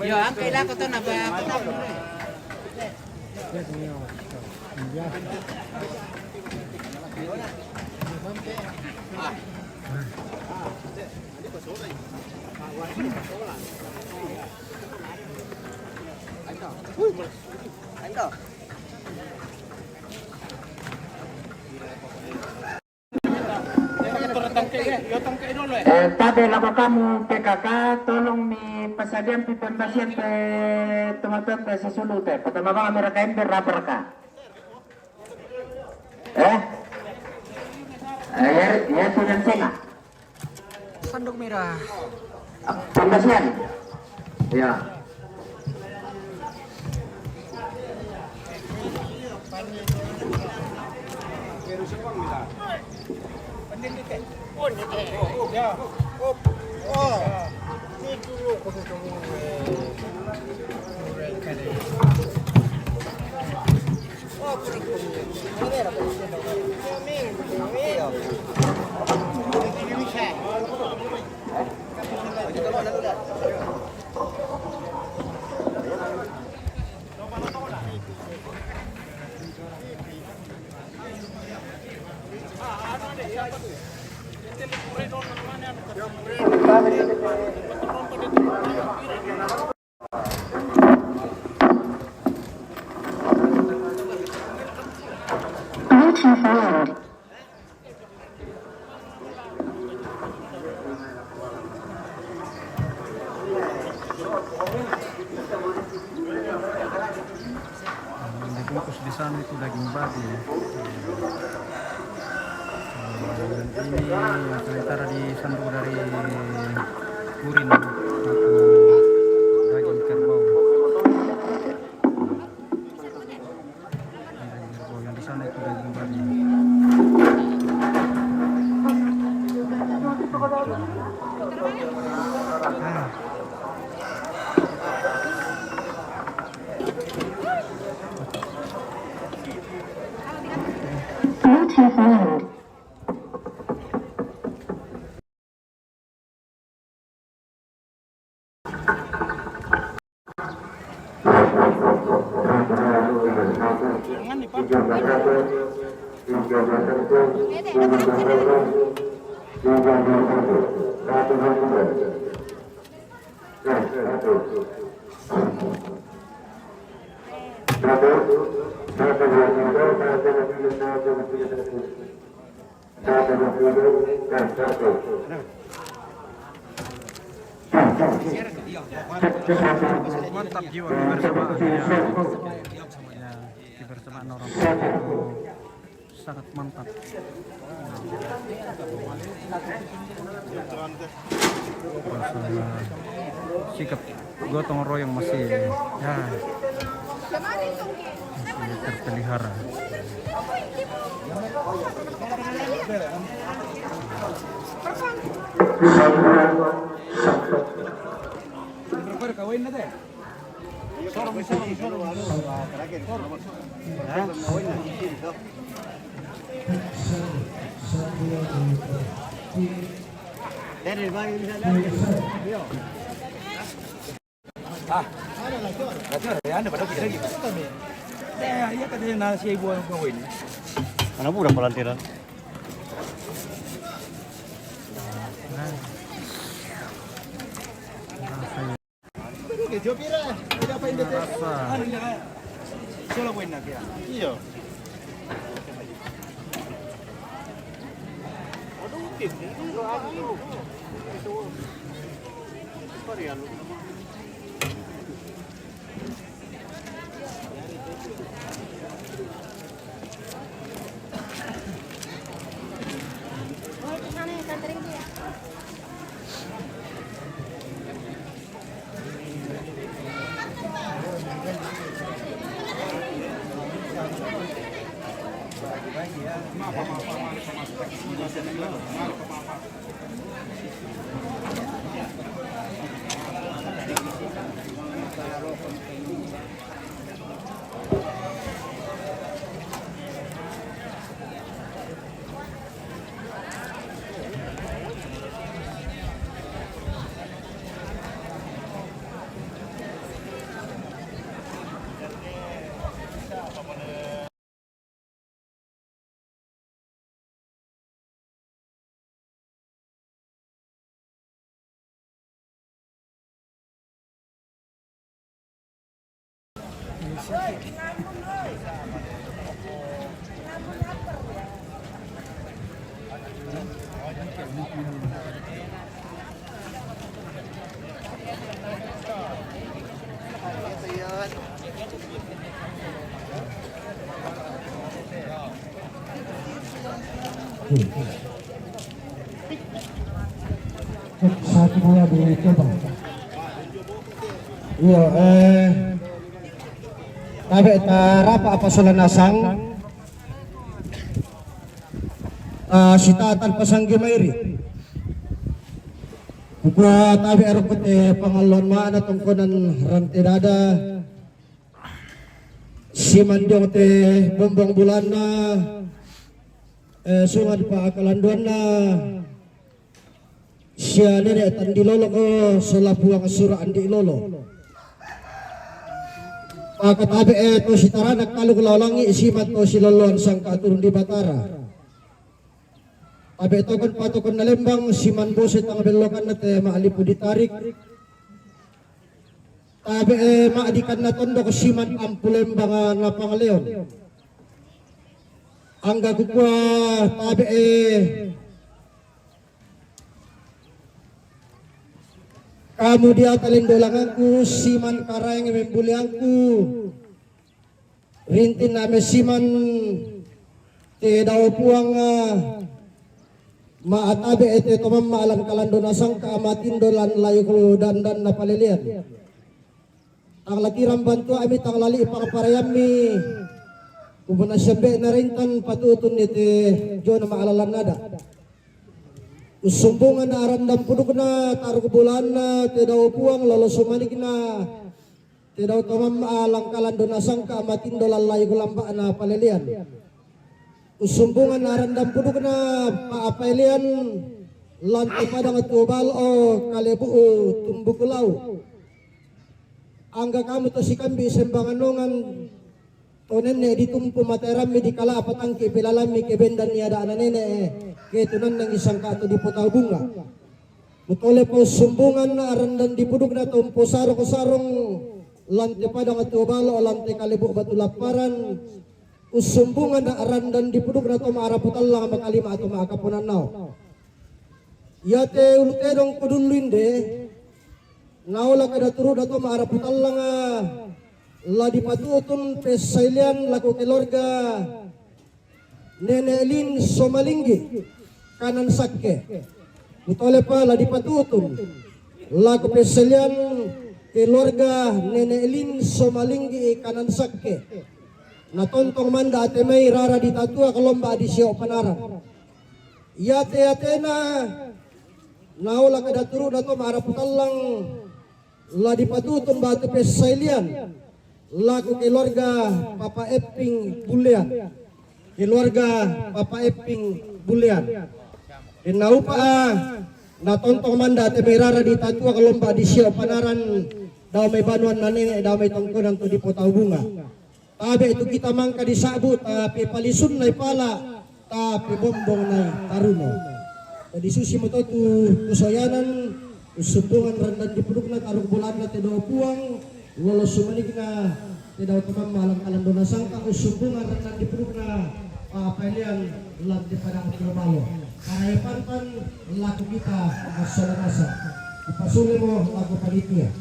Yo, ang kailangan ko to na ba? Pada lama kamu PKK, tolong mi pasadian pi pembasian pe teman-teman pe sesulu te. Pertama bang mereka yang berapa ka? Ya tulen senga. Sandok merah. Pembasian. Ya. Dibungkus di sana itu daging babi. Ini sementara di sanduk dari urin atau daging kerbau. Daging kerbau yang di sana itu daging babi. Mantap jiwa kebersamaan ya, kebersamaan orang tua itu sangat mantap. Sikap gotong royong masih ya masih terpelihara. Ano po, udah pelantiran. Iya. Satu bola dicoba. Iya, tabi tarapa apa sulanasang sitatan pasanggi mairi. Kukua tabi erukut pangalon mana tungkunan rantidada si manjong te bombong bulana sungai pa akalanduan na siya nere tandi lolo ko solapuang suraan di lolo. Katabi to si tara nagkalog lalangi isiman to si lolon sang katurun di Batara. Tabi ito kan patukon na lembang si manbosit ang belokan na te maalipo di tarik. Tabi maadikan na tondo ko si man ampulembang na pangaleon. Ang gagukwa tabi kamu dia talindolanganku siman karang membuliangku rintin name siman te daw puang maatabe ete tomam maalam kalando nasang kaamatin dolan layo ko dandan na palilian ang lakiram bantu amit ang lali ipakaparayami kubuna siyembe na rintan patutun ite jo na maalalan nada usumbungan na arandam puduk na taruh bulan na tidak puang lalu sumanik na tidak tamam alang kalan donasang kaamatin dolal layu lamba na palelian usumbungan na arandam puduk na paapelian lantai padang tubal o kalebu tumbukulau angga kamu to si kambi sembanganongan tonen ne ditumpu materami di kala apatang ke pilalami ke bendan ni ada anane ke tunan nang isang kato di putaw bunga mutole po sumbungan na arandan di puduk na tumpo sarong lante padang at ubalo lante kalibu batu laparan usumbungan na arandan di puduk na to maaraputal lang makalima ato maakapunan nao yate ulutedong kudulinde naula kada turu na to maaraputal lang la dipatutun pesailian laku keluarga Nenelin Somalinggi kanan sakke mutole pa la dipatutun laku pesailian keluarga Nenelin Somalinggi kanan sakke natontong manda ate may rara ditatua kalomba di siyo panaran yate na naula kada turu dato maraputallang la dipatutun batu pesailian laku keluarga Papa Eping Bulian, keluarga Papa Eping Bulian. Dan naupa na tontong manda temerara di tatua kalomba di siya panaran daw may banuan na nene daw may tongkonan to di Putaw Bunga. Tabi itu kita mangka disabut tapi palisun na pala tapi bombong na taruno. Jadi susi mo to tusayanan usubungan randan di puduk na taruk bulan na tedo puang lolos sumanig na tedaw tamang malang kalando na sangka usubungan randan di puduk na pilihan lantai pada Akilmayo. Karena pantan laku kita masalah masa dipasuli mo laku panitia.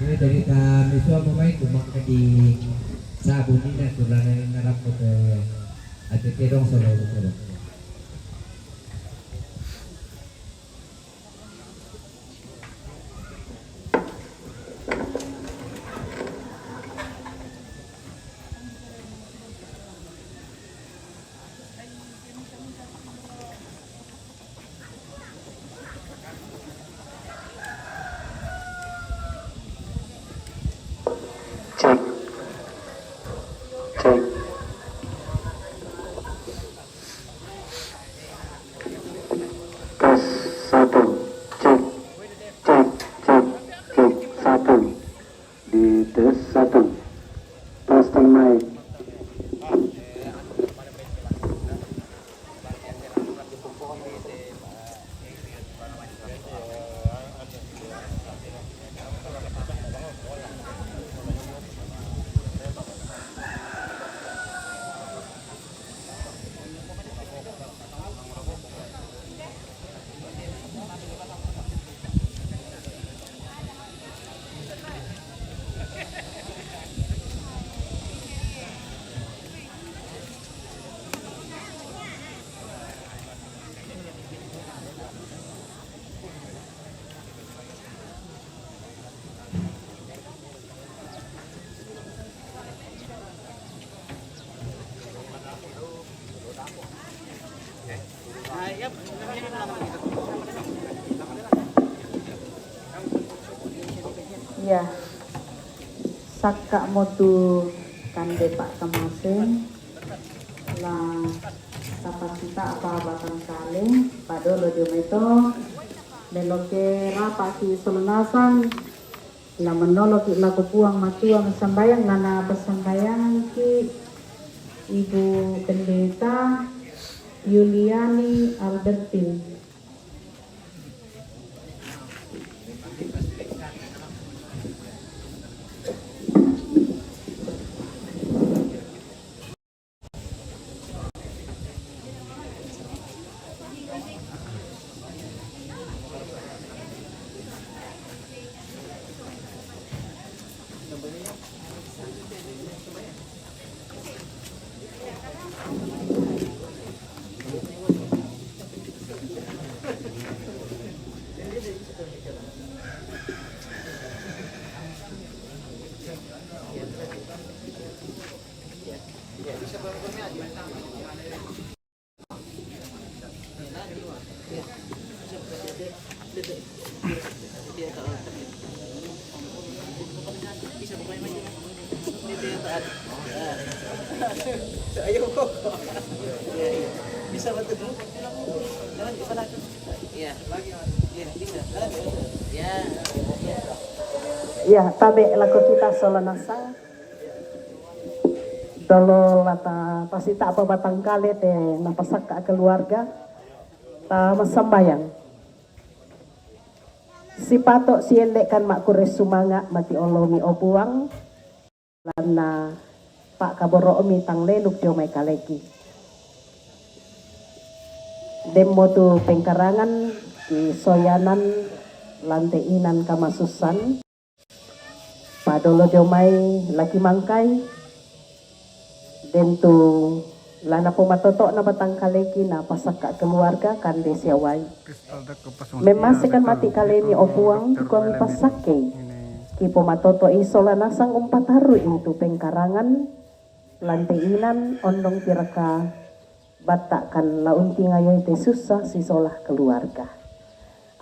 Jadi dari kami semua pemain maka di sabun ini tulangan narap ke ada terong selalu. Cek. Cek. Tes 1. Cek. Cek. Cek. Cek 1. Di tes 1. Testing mic. Ya, sakka motu kande Pak Kamasen lah kapasita apa batang kale padolo diometo meloke rapati solunasan la menoloki laku puang matua sambayang nana pesambayangan ki Ibu Pendeta Yuliani Albertin. Bisa bantu dulu. Jangan di sana. Iya. Iya, bisa. Ya. Ya, tabe laku kita solanasa. Dolo lata pasti tak apa batang kali te napasak ke keluarga. Ta masambayang. Si patok si elek kan mak kures sumanga mati olomi obuang. Lana Pak Kaboro omi tang leluk dio mai kaleki. Demo tu pengkarangan di soyanan lanteinan kamasusan. Padolo dio mai laki mangkai. Den tu lana pumatotok na batang kaleki na pasak ka keluarga kan desiawai. Memang sekan mati kaleni obuang kami pasake. Ki pumatoto isola nasang umpataru itu pengkarangan lanteinan ondong piraka Batakkan launti ngayoy te susah si solah keluarga.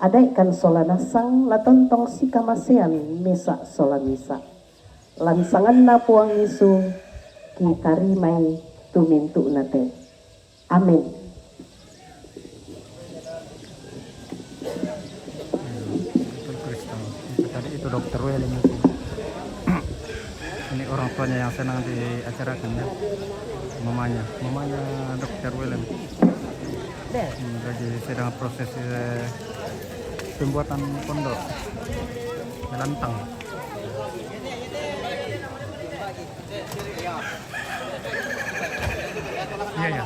Adaikan sola nasang latontong si kamasean misa sola misa. Lansangan na puang isu ki tarimay tumintu nate. Amin. Itu Kristen. Itu tadi itu Dokter Welling itu. Ini orang tuanya yang senang di acara kan ya. Mamanya Dokter Welling. Lagi sedang proses pembuatan pondok lantang. Iya ya.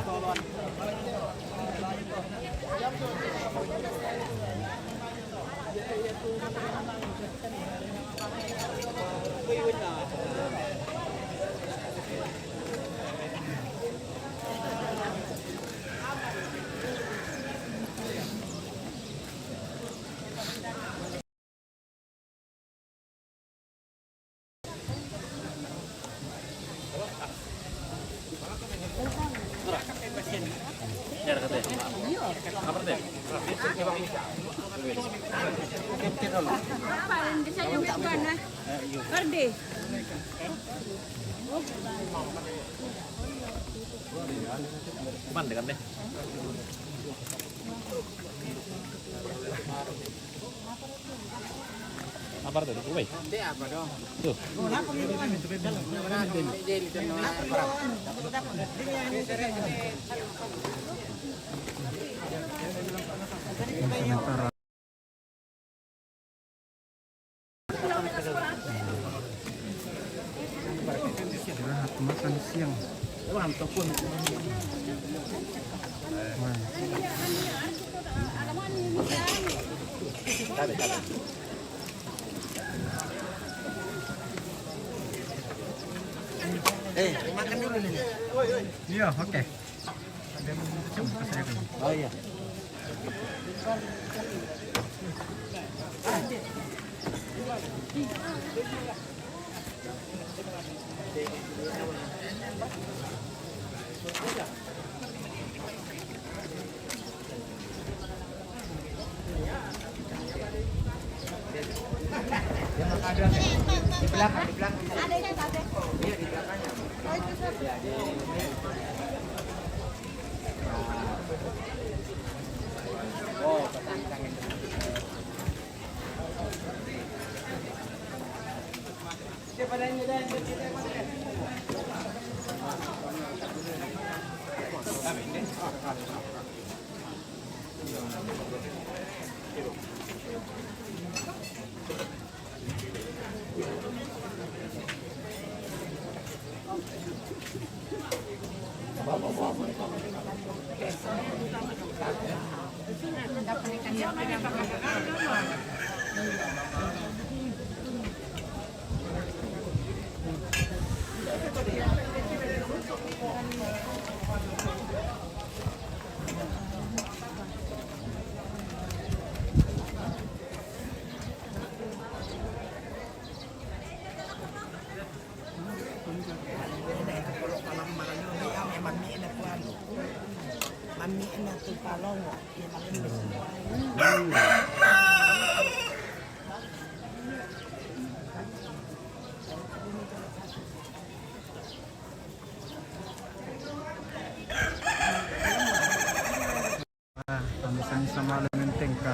Mana dekat deh? Apa tuh? Tuh, baik. Tuh. Sementara istirahat makan siang. Wah. Makan dulu nih. Iya, oke. Ada yang mau coba saya dulu. Oh iya. Di belakang. Ada itu ada. Iya, di belakangnya. Oh, petang-petang itu. Misalnya sama elemen tengka.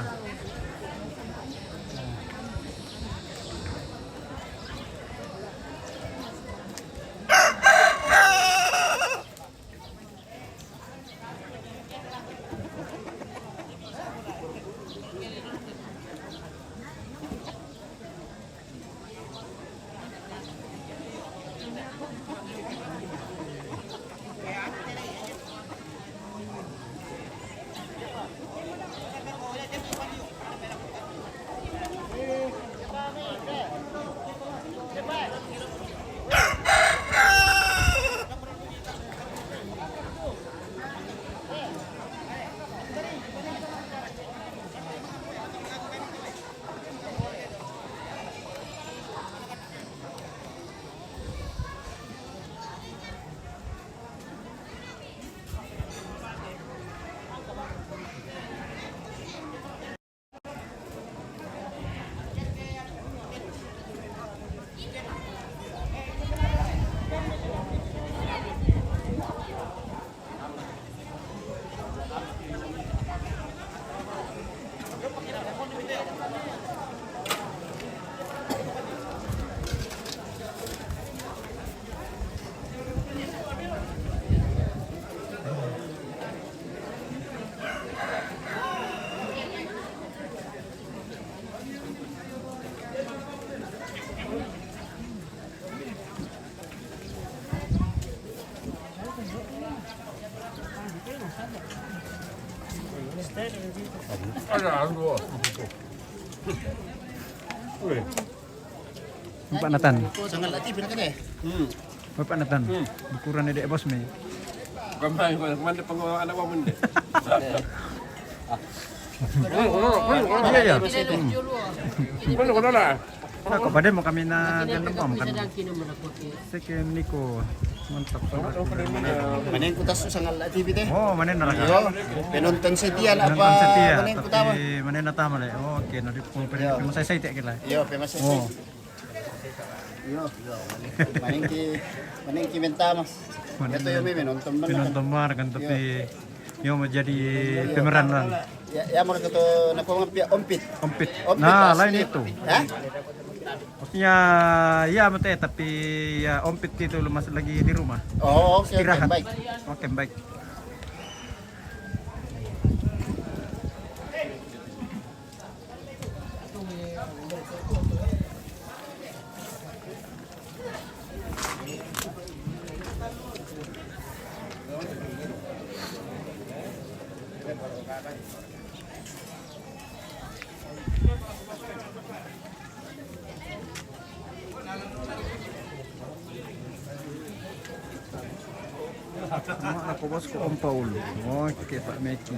Ada dua. Bapak Nathan. Sangat latih pindah deh. Bapak Nathan. Ukuran dedek bos me. Kemarin kemana pengawa anak wa munde. Iya ya. Mana kau lah? Ako pada mau kami na ganun pa makan. Second niko. Mantap. Manin ko taso sangat latih pindah. Oh, mana na lang. Yo, penonton setian apa? Nonton setia, Manin ko tawa. tapi mana na tama le. Oh, okay, no di po pa mo say tek kila. Yo, pemas. Oh. Yo, manin ki bentamas. Ito yung may penonton man. Pinonton mo kan tapi yung menjadi pemeran lang. Ya mo to na po ompit. Ompit. Ompit Nah, asli. lain itu. Ha? Maksudnya ya mate tapi ya ompit itu masih lagi di rumah. Oh, okay, Istirahat. baik. Oke, baik. Mana ko bos ko Om Paulo. Oke, Pak Meki.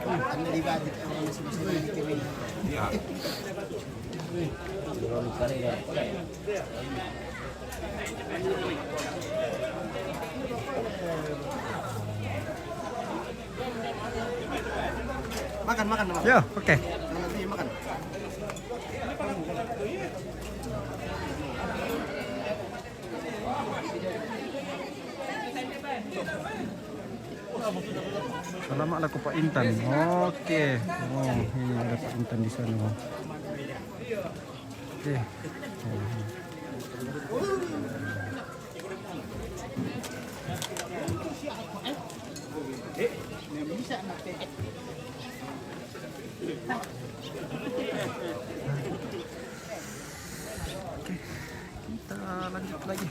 Ano di ba dito ang sinasabi kami? Makan. Ya, oke. Nanti makan. Alamak lah ko Pak Intan. Oke. Oh, ini ada Pak Intan di sana. Oke. Oh. Oke, kita lanjut lagi.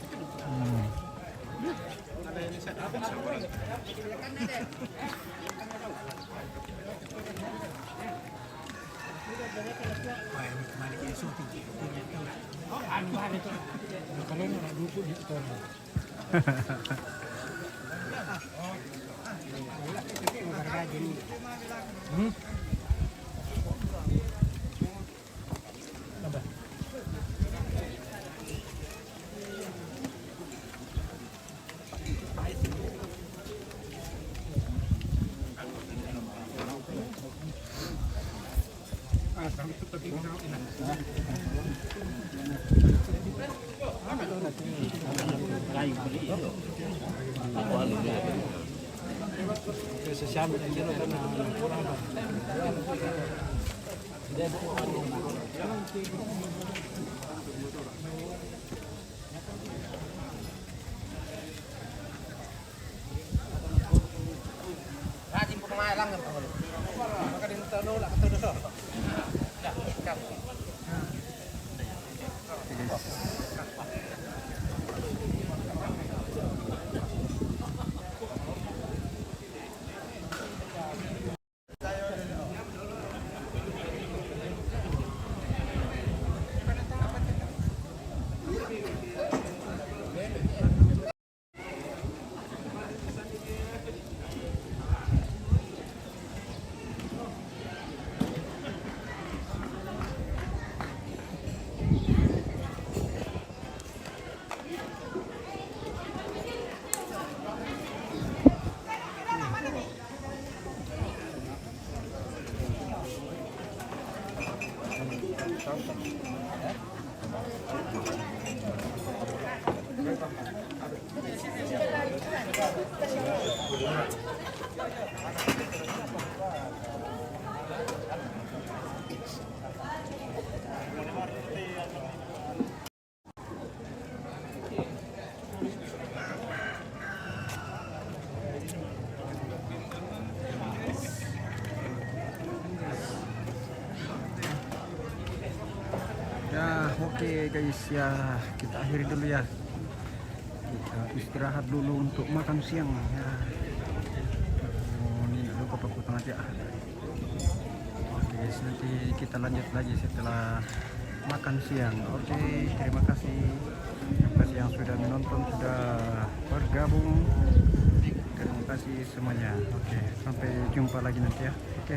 Rajin pemain lang kan. Maka din tano lah Ya, oke guys, ya kita akhiri dulu ya. Kita istirahat dulu untuk makan siang ya. Oh, ini lupa pakai tengah aja. Oke guys, nanti kita lanjut lagi setelah makan siang. Oke, terima kasih yang sudah menonton, sudah bergabung. Terima kasih semuanya. Oke, sampai jumpa lagi nanti ya. Oke.